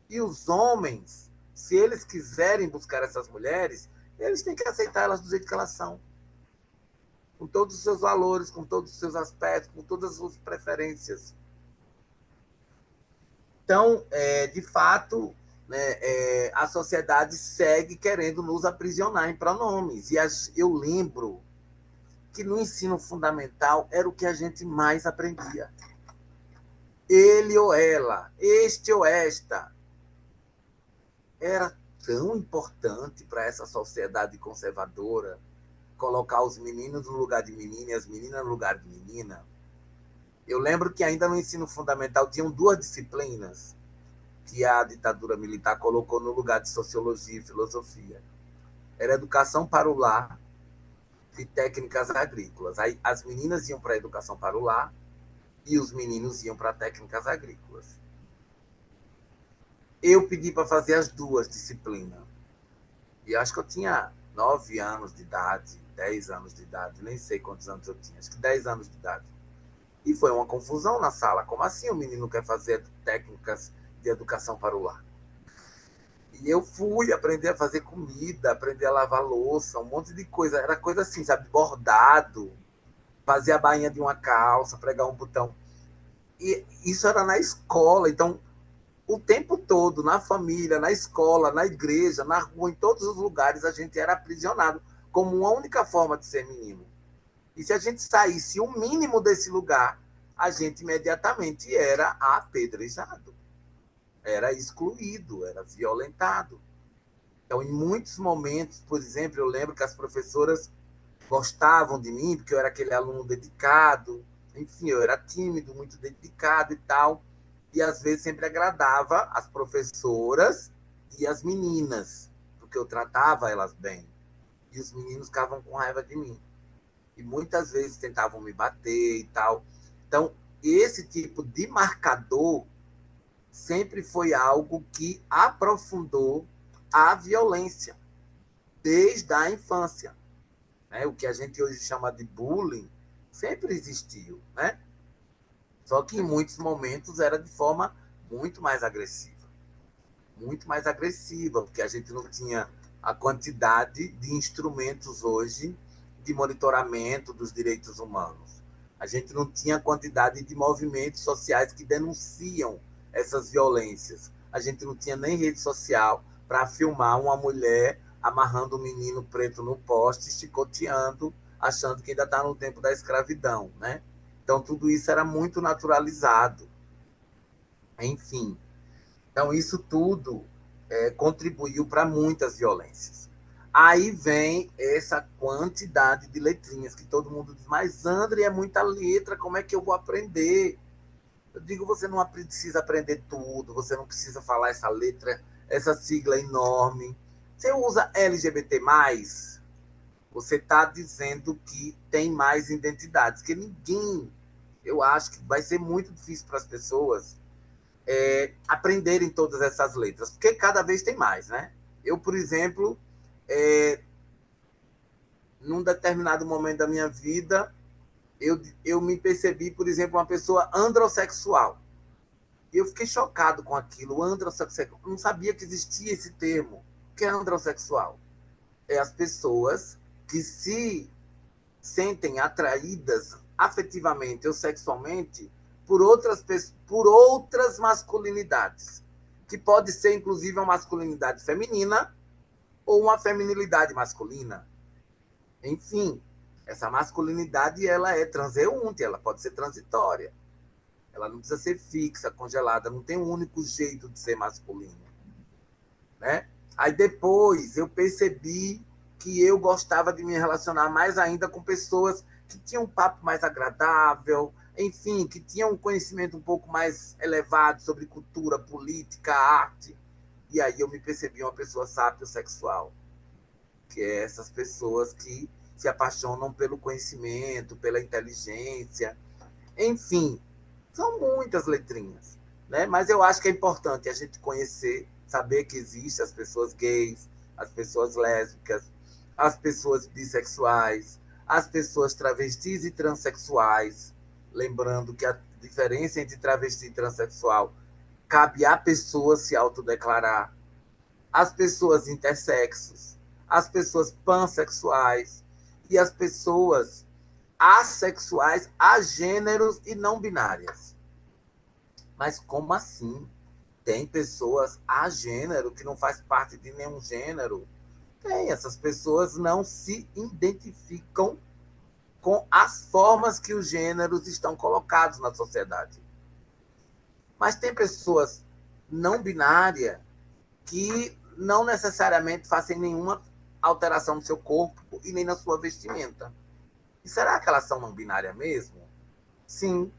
E os homens, se eles quiserem buscar essas mulheres, eles têm que aceitar elas do jeito que elas são, com todos os seus valores, com todos os seus aspectos, com todas as suas preferências. Então, de fato, né, a sociedade segue querendo nos aprisionar em pronomes. E eu lembro que no ensino fundamental era o que a gente mais aprendia. Ele ou ela, este ou esta. Era tão importante para essa sociedade conservadora colocar os meninos no lugar de menina e as meninas no lugar de menina. Eu lembro que ainda no ensino fundamental tinham 2 disciplinas que a ditadura militar colocou no lugar de sociologia e filosofia. Era educação para o lar e técnicas agrícolas. Aí as meninas iam para a educação para o lar e os meninos iam para técnicas agrícolas. Eu pedi para fazer as 2 disciplinas. E acho que eu tinha 9 anos de idade, 10 anos de idade, nem sei quantos anos eu tinha, acho que 10 anos de idade. E foi uma confusão na sala. Como assim o menino quer fazer técnicas de educação para o lar? E eu fui aprender a fazer comida, aprender a lavar louça, um monte de coisa. Era coisa assim, sabe? Bordado, fazer a bainha de uma calça, pregar um botão. E isso era na escola. Então, o tempo todo, na família, na escola, na igreja, na rua, em todos os lugares, a gente era aprisionado como uma única forma de ser menino. E se a gente saísse o mínimo desse lugar, a gente imediatamente era apedrejado, era excluído, era violentado. Então, em muitos momentos, por exemplo, eu lembro que as professoras gostavam de mim, porque eu era aquele aluno dedicado, enfim, eu era tímido, muito dedicado e tal, e às vezes sempre agradava as professoras e as meninas, porque eu tratava elas bem, e os meninos ficavam com raiva de mim. E muitas vezes tentavam me bater e tal. Então, esse tipo de marcador sempre foi algo que aprofundou a violência desde a infância. Né? O que a gente hoje chama de bullying sempre existiu, né? Só que em muitos momentos era de forma muito mais agressiva. Muito mais agressiva, porque a gente não tinha a quantidade de instrumentos hoje de monitoramento dos direitos humanos. A gente não tinha a quantidade de movimentos sociais que denunciam essas violências. A gente não tinha nem rede social para filmar uma mulher amarrando um menino preto no poste, chicoteando, achando que ainda está no tempo da escravidão, né? Então, tudo isso era muito naturalizado. Enfim, então isso tudo contribuiu para muitas violências. Aí vem essa quantidade de letrinhas que todo mundo diz, mas André, é muita letra, como é que eu vou aprender? Eu digo, você não precisa aprender tudo, você não precisa falar essa letra, essa sigla enorme. Você usa LGBT+, você está dizendo que tem mais identidades, que ninguém, eu acho que vai ser muito difícil para as pessoas aprenderem todas essas letras, porque cada vez tem mais, né? Eu, por exemplo, num determinado momento da minha vida, eu me percebi, por exemplo, uma pessoa androssexual. E eu fiquei chocado com aquilo, androssexual. Eu não sabia que existia esse termo. O que é androssexual? É as pessoas que se sentem atraídas afetivamente ou sexualmente por outras masculinidades, que pode ser, inclusive, uma masculinidade feminina ou uma feminilidade masculina. Enfim, essa masculinidade ela é transeunte, ela pode ser transitória. Ela não precisa ser fixa, congelada, não tem um único jeito de ser masculino. Né? Aí depois eu percebi que eu gostava de me relacionar mais ainda com pessoas que tinham um papo mais agradável, enfim, que tinham um conhecimento um pouco mais elevado sobre cultura, política, arte. E aí eu me percebi uma pessoa sapiosexual, que é essas pessoas que se apaixonam pelo conhecimento, pela inteligência. Enfim, são muitas letrinhas. né? Mas eu acho que é importante a gente conhecer, saber que existem as pessoas gays, as pessoas lésbicas, as pessoas bissexuais, as pessoas travestis e transexuais. Lembrando que a diferença entre travesti e transexual cabe à pessoa se autodeclarar, as pessoas intersexos, as pessoas pansexuais e as pessoas assexuais, agêneros e não binárias. Mas como assim? Tem pessoas agênero que não faz parte de nenhum gênero? Tem, essas pessoas não se identificam com as formas que os gêneros estão colocados na sociedade. Mas tem pessoas não binárias que não necessariamente fazem nenhuma alteração no seu corpo e nem na sua vestimenta. E será que elas são não binárias mesmo? Sim.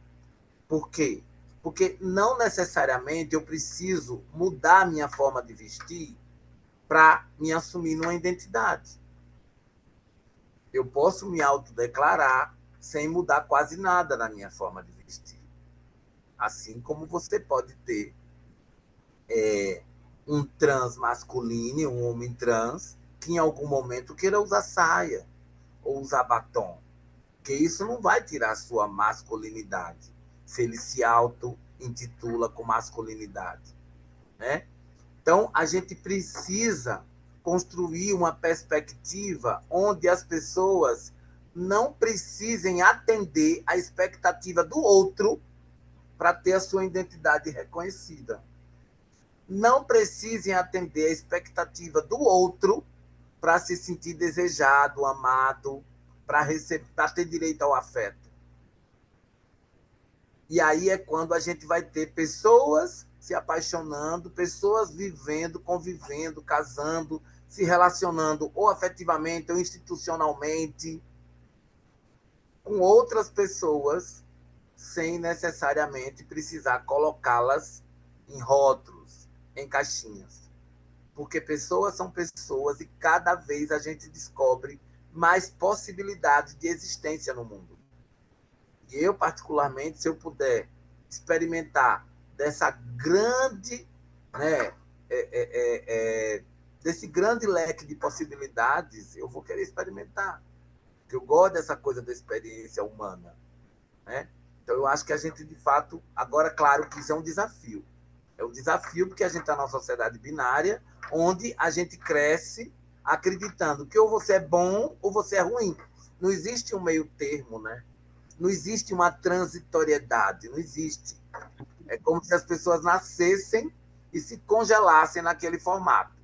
Por quê? Porque não necessariamente eu preciso mudar a minha forma de vestir para me assumir numa identidade. Eu posso me autodeclarar sem mudar quase nada na minha forma de vestir. Assim como você pode ter um trans masculino, um homem trans, que em algum momento queira usar saia ou usar batom. Porque isso não vai tirar a sua masculinidade, se ele se auto-intitula com masculinidade, né? Então, a gente precisa construir uma perspectiva onde as pessoas não precisem atender à expectativa do outro para ter a sua identidade reconhecida. Não precisem atender à expectativa do outro para se sentir desejado, amado, para ter direito ao afeto. E aí é quando a gente vai ter pessoas se apaixonando, pessoas vivendo, convivendo, casando, se relacionando ou afetivamente ou institucionalmente com outras pessoas, sem necessariamente precisar colocá-las em rótulos, em caixinhas. Porque pessoas são pessoas e cada vez a gente descobre mais possibilidades de existência no mundo. E eu, particularmente, se eu puder experimentar dessa grande, né, desse grande leque de possibilidades, eu vou querer experimentar. Porque eu gosto dessa coisa da experiência humana, né? Então, eu acho que a gente, de fato, agora, claro que isso é um desafio. É um desafio porque a gente está numa sociedade binária, onde a gente cresce acreditando que ou você é bom ou você é ruim. Não existe um meio termo, né? Não existe uma transitoriedade, não existe. É como se as pessoas nascessem e se congelassem naquele formato.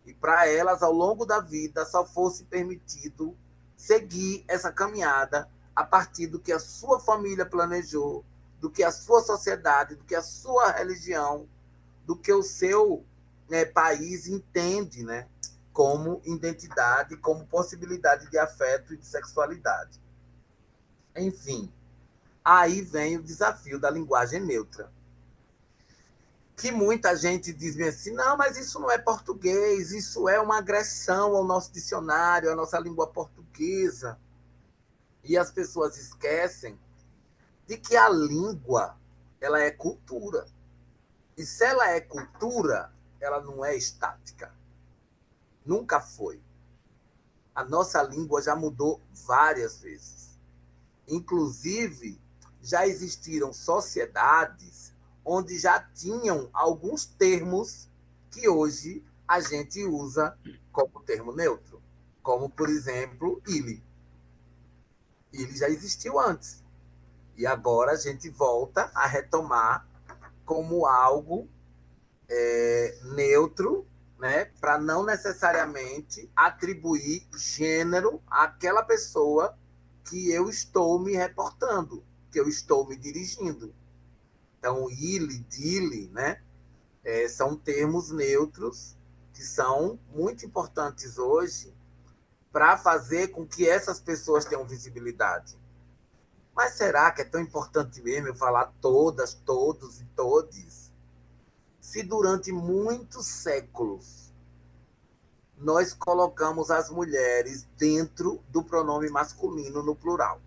E para elas, ao longo da vida, só fosse permitido seguir essa caminhada a partir do que a sua família planejou, do que a sua sociedade, do que a sua religião, do que o seu, né, país entende, né, como identidade, como possibilidade de afeto e de sexualidade. Enfim, aí vem o desafio da linguagem neutra. Que muita gente diz assim, não, mas isso não é português, isso é uma agressão ao nosso dicionário, à nossa língua portuguesa. E as pessoas esquecem de que a língua, ela é cultura. E se ela é cultura, ela não é estática. Nunca foi. A nossa língua já mudou várias vezes. Inclusive, já existiram sociedades onde já tinham alguns termos que hoje a gente usa como termo neutro. Como, por exemplo, ele. Ele já existiu antes. E agora a gente volta a retomar como algo neutro, né, para não necessariamente atribuir gênero àquela pessoa que eu estou me reportando, que eu estou me dirigindo. Então, ele, dile, né, são termos neutros que são muito importantes hoje para fazer com que essas pessoas tenham visibilidade. Mas será que é tão importante mesmo eu falar todas, todos e todes? Se durante muitos séculos nós colocamos as mulheres dentro do pronome masculino no plural.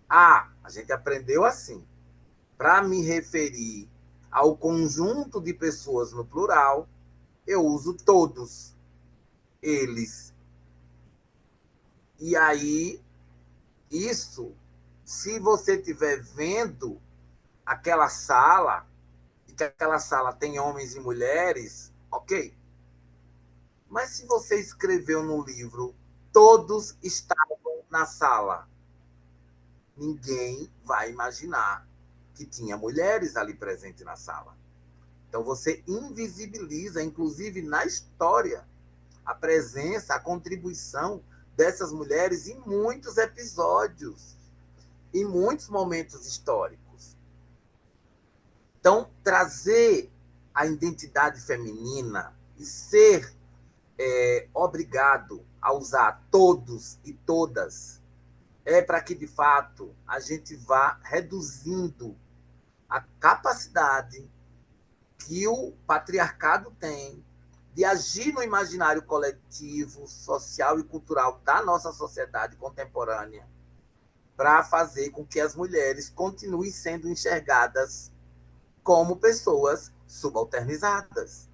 A gente aprendeu assim. Para me referir ao conjunto de pessoas no plural, eu uso todos eles. E aí, isso, se você estiver vendo aquela sala, e que aquela sala tem homens e mulheres, ok. Mas se você escreveu no livro, todos estavam na sala, ninguém vai imaginar que tinha mulheres ali presentes na sala. Então você invisibiliza, inclusive na história, a presença, a contribuição dessas mulheres em muitos episódios, em muitos momentos históricos. Então, trazer a identidade feminina e ser obrigado a usar todos e todas é para que, de fato, a gente vá reduzindo a capacidade que o patriarcado tem de agir no imaginário coletivo, social e cultural da nossa sociedade contemporânea, para fazer com que as mulheres continuem sendo enxergadas como pessoas subalternizadas.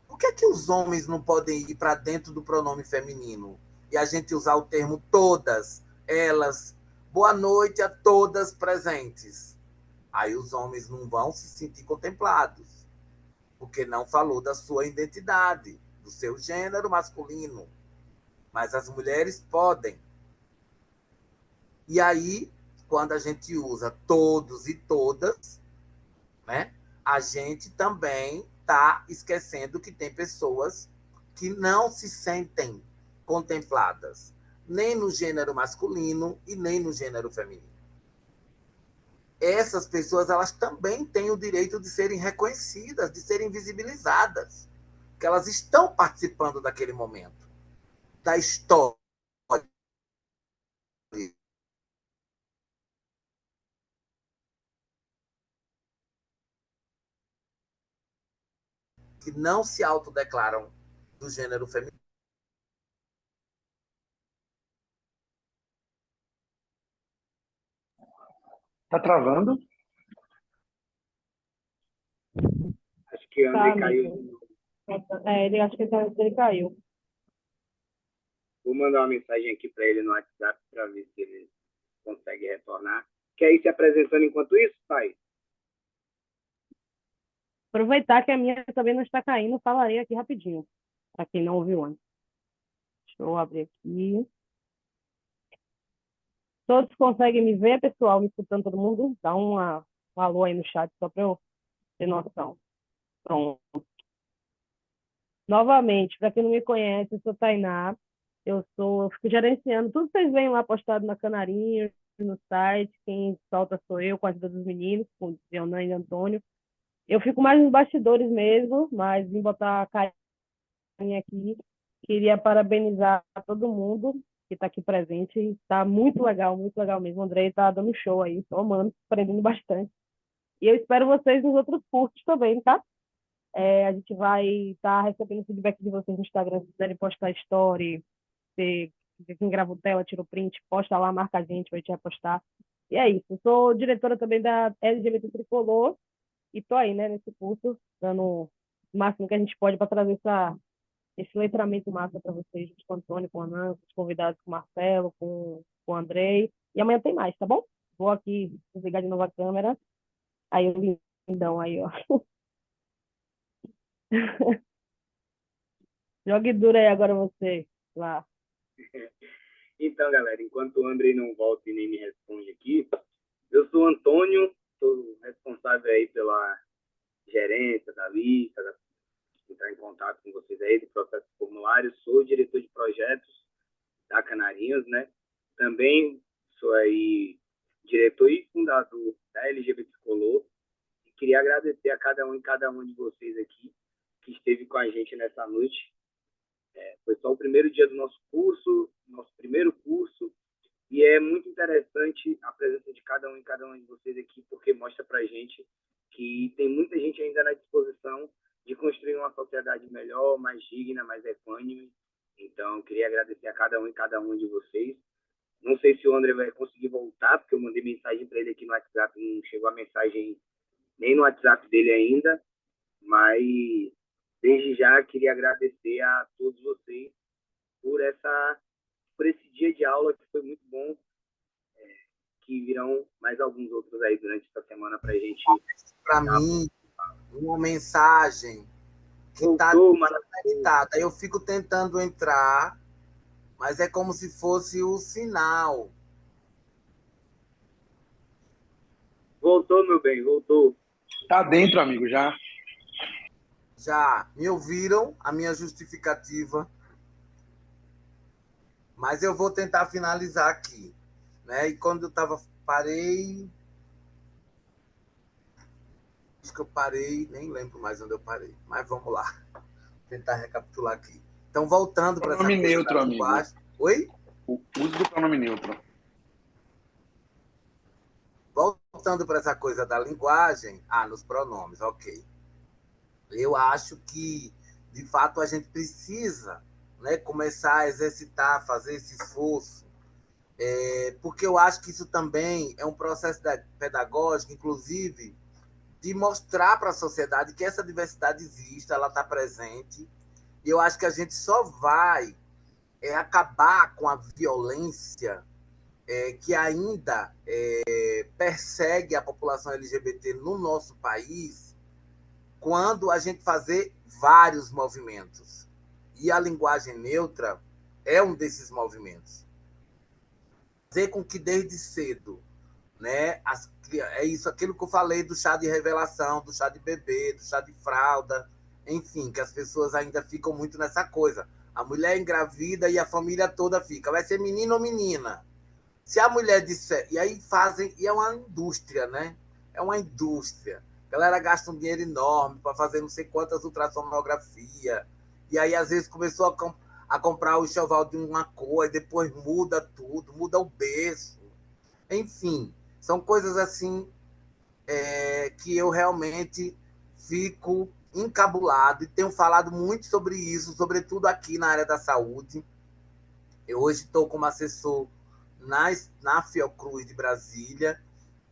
Por que é que os homens não podem ir para dentro do pronome feminino e a gente usar o termo todas, elas, boa noite a todas presentes? Aí os homens não vão se sentir contemplados, porque não falou da sua identidade, do seu gênero masculino. Mas as mulheres podem. E aí, quando a gente usa todos e todas, né, a gente também está esquecendo que tem pessoas que não se sentem contempladas, nem no gênero masculino e nem no gênero feminino. Essas pessoas, elas também têm o direito de serem reconhecidas, de serem visibilizadas, que elas estão participando daquele momento, da história. Que não se autodeclaram do gênero feminino. Tá travando? Acho que André Tá, caiu. amigo. Ele acho que ele caiu. Vou mandar uma mensagem aqui para ele no WhatsApp para ver se ele consegue retornar. Quer ir se apresentando enquanto isso, pai? Aproveitar que a minha também não está caindo, falarei aqui rapidinho, para quem não ouviu antes. Deixa eu abrir aqui. Todos conseguem me ver, pessoal? Me escutando todo mundo? Dá um alô aí no chat, só para eu ter noção. Pronto. Novamente, para quem não me conhece, eu sou Tainá. Eu fico gerenciando tudo que vocês veem lá postado na Canarinho, no site. Quem solta sou eu, com a ajuda dos meninos, com o Leonan e Antônio. Eu fico mais nos bastidores mesmo, mas vim botar a carinha aqui. Queria parabenizar todo mundo que está aqui presente. Está muito legal mesmo. O Andrei está dando show aí, estou amando, aprendendo bastante. E eu espero vocês nos outros cursos também, tá? A gente vai estar recebendo feedback de vocês no Instagram, se quiserem postar story, se quem grava o tela, tira o print, posta lá, marca a gente vai postar. E é isso. Eu sou diretora também da LGBT Tricolor e tô aí, né, nesse curso, dando o máximo que a gente pode para trazer esse letramento massa para vocês, junto com o Antônio, com a Ana, com os convidados, com o Marcelo, com o Andrei. E amanhã tem mais, tá bom? Vou aqui desligar de novo a câmera. Aí o lindão aí, ó. Jogue duro aí agora você, lá. Então, galera, enquanto o André não volta e nem me responde aqui, eu sou o Antônio, sou responsável aí pela gerência da lista, entrar em contato com vocês aí do processo de formulário, sou diretor de projetos da Canarinhos, né? Também sou aí diretor e fundador da LGBT Color e queria agradecer a cada um e cada uma de vocês aqui que esteve com a gente nessa noite. Foi só o primeiro dia do nosso curso, nosso primeiro curso, e é muito interessante a presença de cada um e cada uma de vocês aqui, porque mostra para a gente que tem muita gente ainda na disposição de construir uma sociedade melhor, mais digna, mais equânime. Então, eu queria agradecer a cada um e cada uma de vocês. Não sei se o André vai conseguir voltar, porque eu mandei mensagem para ele aqui no WhatsApp, não chegou a mensagem nem no WhatsApp dele ainda, mas desde já queria agradecer a todos vocês por esse dia de aula que foi muito bom, que virão mais alguns outros aí durante essa semana para a gente. Para mim, uma mensagem que está conectada. Eu fico tentando entrar, mas é como se fosse o sinal. Voltou, meu bem, voltou. Tá dentro, amigo, já. Já me ouviram a minha justificativa, mas eu vou tentar finalizar aqui, né? E quando eu parei, acho que eu parei, nem lembro mais onde eu parei, mas vamos lá, tentar recapitular aqui. Então, voltando para essa coisa neutro, da linguagem. amigo. Oi? O uso do pronome neutro. Voltando para essa coisa da linguagem, nos pronomes, ok. Eu acho que, de fato, a gente precisa, né, começar a exercitar, fazer esse esforço, porque eu acho que isso também é um processo pedagógico, inclusive, de mostrar para a sociedade que essa diversidade existe, ela está presente, e eu acho que a gente só vai acabar com a violência que ainda persegue a população LGBT no nosso país quando a gente fazer vários movimentos. E a linguagem neutra é um desses movimentos. Fazer com que desde cedo, né, é isso, aquilo que eu falei do chá de revelação, do chá de bebê, do chá de fralda, enfim, que as pessoas ainda ficam muito nessa coisa. A mulher engravida e a família toda fica, vai ser menino ou menina? Se a mulher disser... E aí fazem... E é uma indústria, né? É uma indústria. A galera gasta um dinheiro enorme para fazer não sei quantas ultrassonografia. E aí, às vezes, começou a comprar o enxoval de uma cor, e depois muda tudo, muda o berço. Enfim, são coisas assim que eu realmente fico encabulado e tenho falado muito sobre isso, sobretudo aqui na área da saúde. Eu hoje estou como assessor na Fiocruz de Brasília,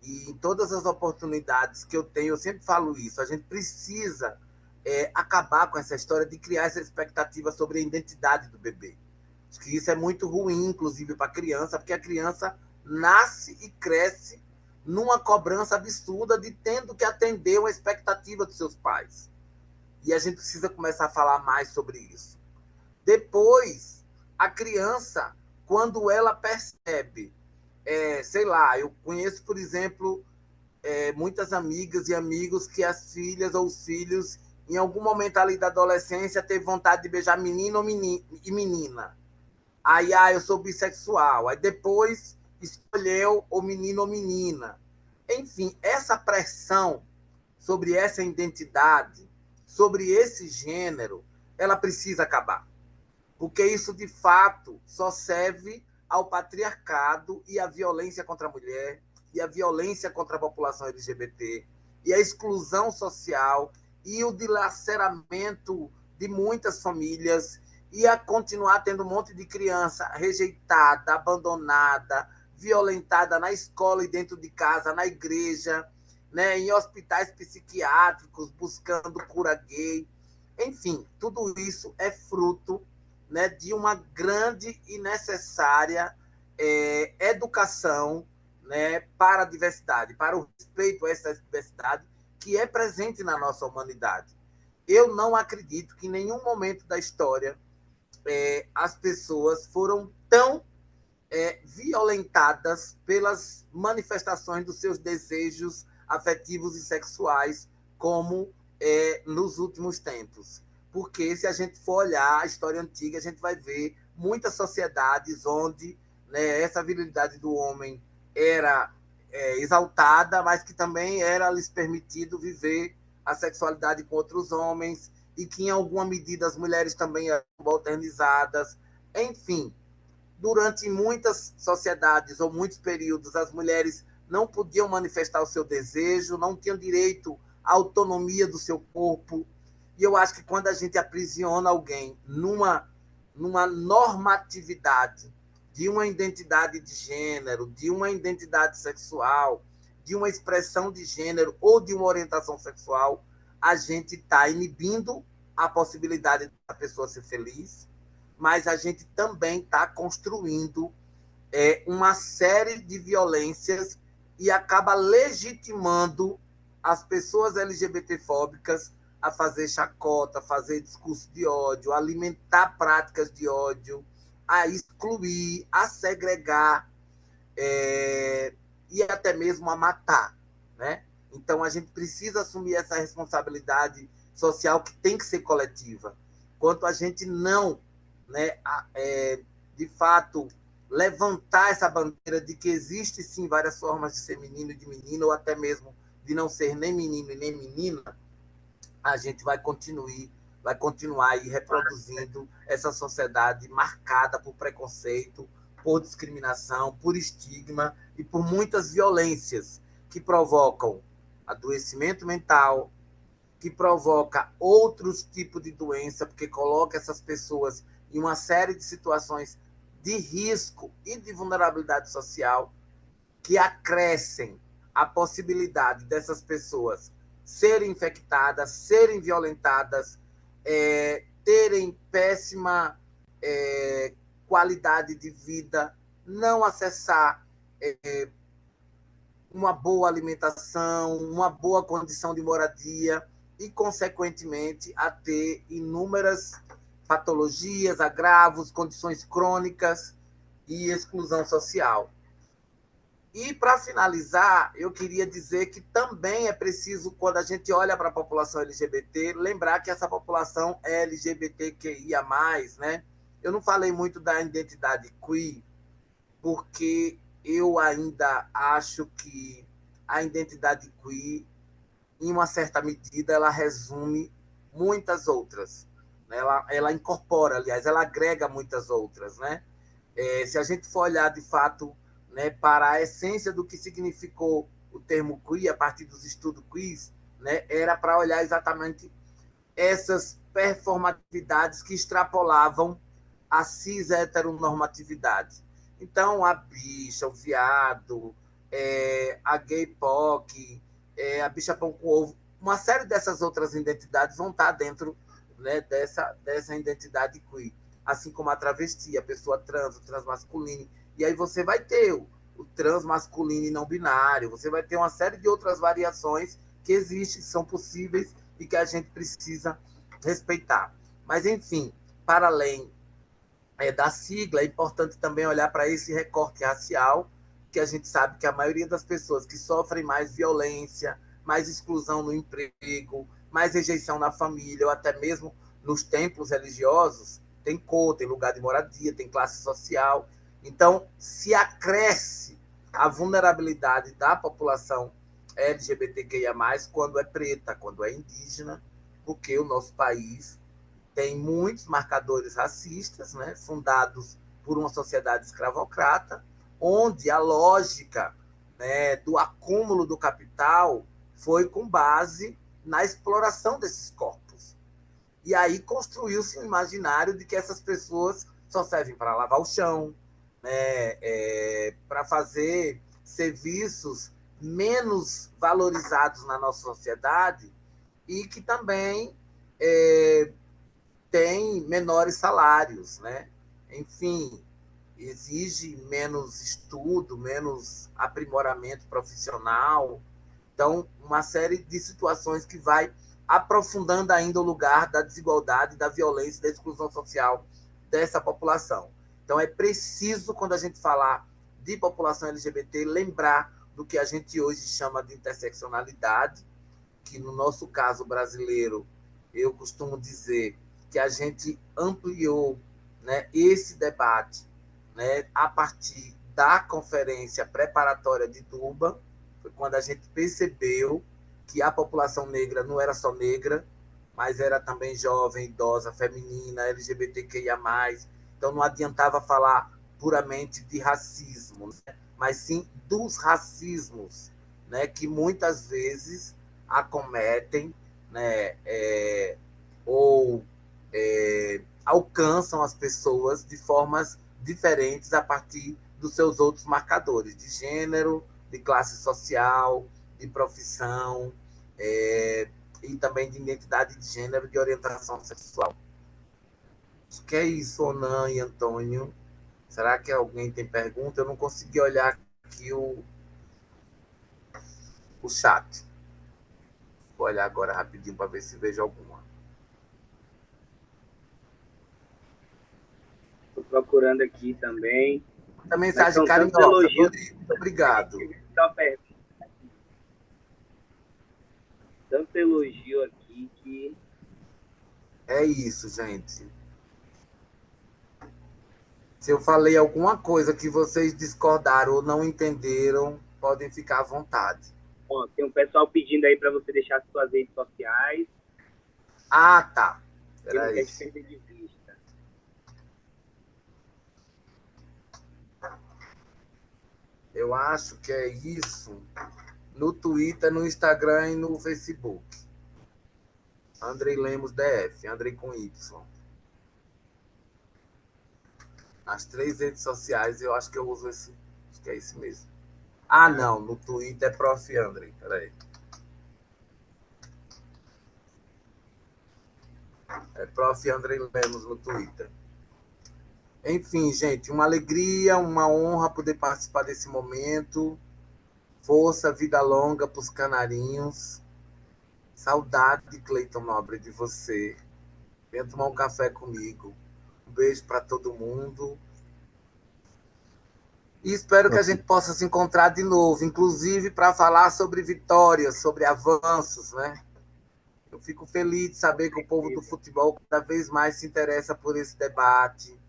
e em todas as oportunidades que eu tenho, eu sempre falo isso, a gente precisa acabar com essa história de criar essa expectativa sobre a identidade do bebê. Acho que isso é muito ruim, inclusive, para a criança, porque a criança nasce e cresce numa cobrança absurda de tendo que atender uma expectativa dos seus pais. E a gente precisa começar a falar mais sobre isso. Depois, a criança, quando ela percebe, sei lá, eu conheço, por exemplo, muitas amigas e amigos que as filhas ou os filhos, em algum momento ali da adolescência, teve vontade de beijar menino e menina. Aí, eu sou bissexual. Aí depois escolheu o menino ou menina. Enfim, essa pressão sobre essa identidade, sobre esse gênero, ela precisa acabar. Porque isso, de fato, só serve ao patriarcado e à violência contra a mulher, e à violência contra a população LGBT, e à exclusão social, e o dilaceramento de muitas famílias, e a continuar tendo um monte de criança rejeitada, abandonada, violentada na escola e dentro de casa, na igreja, né, em hospitais psiquiátricos, buscando cura gay. Enfim, tudo isso é fruto, né, de uma grande e necessária educação, né, para a diversidade, para o respeito a essa diversidade que é presente na nossa humanidade. Eu não acredito que em nenhum momento da história as pessoas foram tão violentadas pelas manifestações dos seus desejos afetivos e sexuais como nos últimos tempos. Porque se a gente for olhar a história antiga, a gente vai ver muitas sociedades onde, né, essa virilidade do homem era exaltada, mas que também era lhes permitido viver a sexualidade com outros homens, e que em alguma medida as mulheres também eram modernizadas. Enfim, durante muitas sociedades ou muitos períodos, as mulheres não podiam manifestar o seu desejo, não tinham direito à autonomia do seu corpo. E eu acho que quando a gente aprisiona alguém numa normatividade de uma identidade de gênero, de uma identidade sexual, de uma expressão de gênero ou de uma orientação sexual, a gente está inibindo a possibilidade da pessoa ser feliz, mas a gente também está construindo uma série de violências e acaba legitimando as pessoas LGBTfóbicas a fazer chacota, a fazer discurso de ódio, a alimentar práticas de ódio, a excluir, a segregar e até mesmo a matar, né? Então, a gente precisa assumir essa responsabilidade social que tem que ser coletiva. Quanto a gente não, né, de fato, levantar essa bandeira de que existe, sim, várias formas de ser menino e de menina, ou até mesmo de não ser nem menino e nem menina, a gente vai continuar aí reproduzindo essa sociedade marcada por preconceito, por discriminação, por estigma e por muitas violências que provocam adoecimento mental, que provoca outros tipos de doença, porque coloca essas pessoas em uma série de situações de risco e de vulnerabilidade social que acrescem a possibilidade dessas pessoas serem infectadas, serem violentadas, terem péssima qualidade de vida, não acessar uma boa alimentação, uma boa condição de moradia e, consequentemente, a ter inúmeras patologias, agravos, condições crônicas e exclusão social. E, para finalizar, eu queria dizer que também é preciso, quando a gente olha para a população LGBT, lembrar que essa população é LGBTQIA+, né? Eu não falei muito da identidade queer, porque eu ainda acho que a identidade queer, em uma certa medida, ela resume muitas outras. Ela incorpora, aliás, ela agrega muitas outras, né? Se a gente for olhar, de fato, né, para a essência do que significou o termo queer, a partir dos estudos queer, né, era para olhar exatamente essas performatividades que extrapolavam a cis-heteronormatividade. Então, a bicha, o viado, a gay POC, a bicha pão com ovo, uma série dessas outras identidades vão estar dentro, né, dessa identidade queer. Assim como a travesti, a pessoa trans, o transmasculino. E aí você vai ter o transmasculino e não binário, você vai ter uma série de outras variações que existem, que são possíveis e que a gente precisa respeitar. Mas, enfim, para além da sigla, é importante também olhar para esse recorte racial, que a gente sabe que a maioria das pessoas que sofrem mais violência, mais exclusão no emprego, mais rejeição na família, ou até mesmo nos templos religiosos, tem cor, tem lugar de moradia, tem classe social. Então, se acresce a vulnerabilidade da população LGBTQIA+, quando é preta, quando é indígena, porque o nosso país tem muitos marcadores racistas, né, fundados por uma sociedade escravocrata, onde a lógica, né, do acúmulo do capital foi com base na exploração desses corpos. E aí construiu-se um imaginário de que essas pessoas só servem para lavar o chão, né, para fazer serviços menos valorizados na nossa sociedade e que também tem menores salários, né? Enfim, exige menos estudo, menos aprimoramento profissional. Então, uma série de situações que vai aprofundando ainda o lugar da desigualdade, da violência e da exclusão social dessa população. Então, é preciso, quando a gente falar de população LGBT, lembrar do que a gente hoje chama de interseccionalidade, que no nosso caso brasileiro, eu costumo dizer que a gente ampliou, né, esse debate, né, a partir da conferência preparatória de Durban, foi quando a gente percebeu que a população negra não era só negra, mas era também jovem, idosa, feminina, LGBTQIA+. Então não adiantava falar puramente de racismo, né, mas sim dos racismos, né, que muitas vezes acometem, né, ou alcançam as pessoas de formas diferentes a partir dos seus outros marcadores de gênero, de classe social, de profissão, e também de identidade de gênero, de orientação sexual. Acho que é isso, Onan e Antônio. Será que alguém tem pergunta? Eu não consegui olhar aqui o chat. Vou olhar agora rapidinho para ver se vejo alguma. Estou procurando aqui também. A Mas mensagem são tantos carinhosa. elogios. Muito obrigado. Tanto elogio aqui que... É isso, gente. Se eu falei alguma coisa que vocês discordaram ou não entenderam, podem ficar à vontade. Ó, tem um pessoal pedindo aí para você deixar suas redes sociais. Ah, tá. Que não Peraí. quer te perder de vista. Eu acho que é isso no Twitter, no Instagram e no Facebook. Andrei Lemos DF, Andrei com Y. Nas 3 redes sociais eu acho que eu uso esse. Acho que é esse mesmo. Ah, não. No Twitter é Prof. Andrei. Peraí. É Prof. Andrei Lemos no Twitter. Enfim, gente, uma alegria, uma honra poder participar desse momento. Força, vida longa para os canarinhos. Saudade, Cleiton Nobre, de você. Venha tomar um café comigo. Um beijo para todo mundo. E espero que a gente possa se encontrar de novo, inclusive para falar sobre vitórias, sobre avanços, né? Eu fico feliz de saber que o povo do futebol cada vez mais se interessa por esse debate.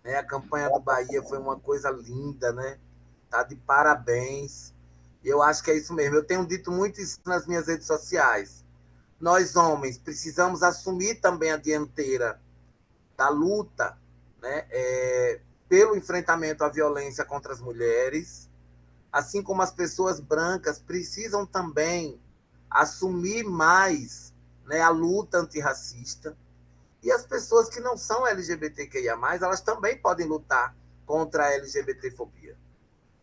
Né? A campanha do Bahia foi uma coisa linda, né? Tá de parabéns. E eu acho que é isso mesmo. Eu tenho dito muito isso nas minhas redes sociais. Nós, homens, precisamos assumir também a dianteira da luta, né? Pelo enfrentamento à violência contra as mulheres, assim como as pessoas brancas precisam também assumir mais, né, a luta antirracista. E as pessoas que não são LGBTQIA+, elas também podem lutar contra a LGBTfobia,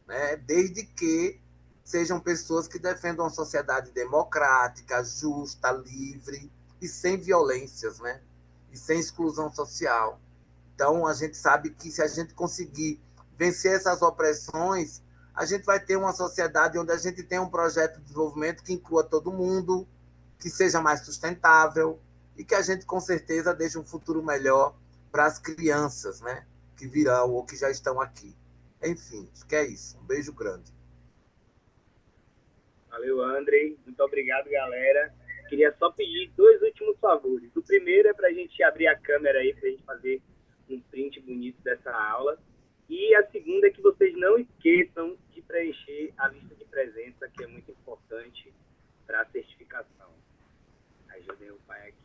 né? Desde que sejam pessoas que defendam uma sociedade democrática, justa, livre e sem violências, né? E sem exclusão social. Então, a gente sabe que se a gente conseguir vencer essas opressões, a gente vai ter uma sociedade onde a gente tem um projeto de desenvolvimento que inclua todo mundo, que seja mais sustentável e que a gente, com certeza, deixe um futuro melhor para as crianças, né, que virão ou que já estão aqui. Enfim, acho que é isso. Um beijo grande. Valeu, Andrei. Muito obrigado, galera. Queria só pedir 2 últimos favores. O primeiro é para a gente abrir a câmera aí, para a gente fazer um print bonito dessa aula. E a segunda é que vocês não esqueçam de preencher a lista de presença, que é muito importante para a certificação. Ajudei o pai aqui.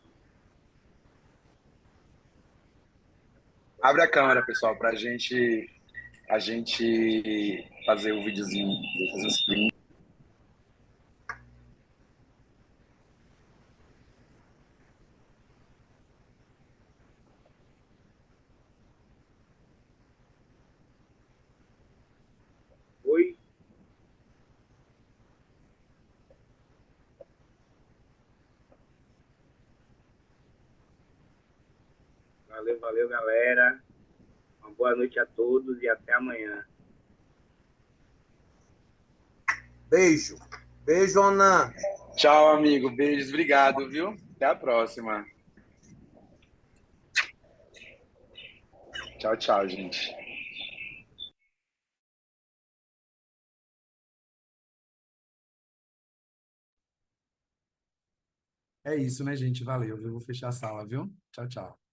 Abre a câmera, pessoal, para a gente fazer o videozinho, fazer os prints. Oi? Valeu, galera. Uma boa noite a todos e até amanhã. Beijo. Beijo, Onan. Tchau, amigo. Beijos. Obrigado, viu? Até a próxima. Tchau, tchau, gente. É isso, né, gente? Valeu. Eu vou fechar a sala, viu? Tchau, tchau.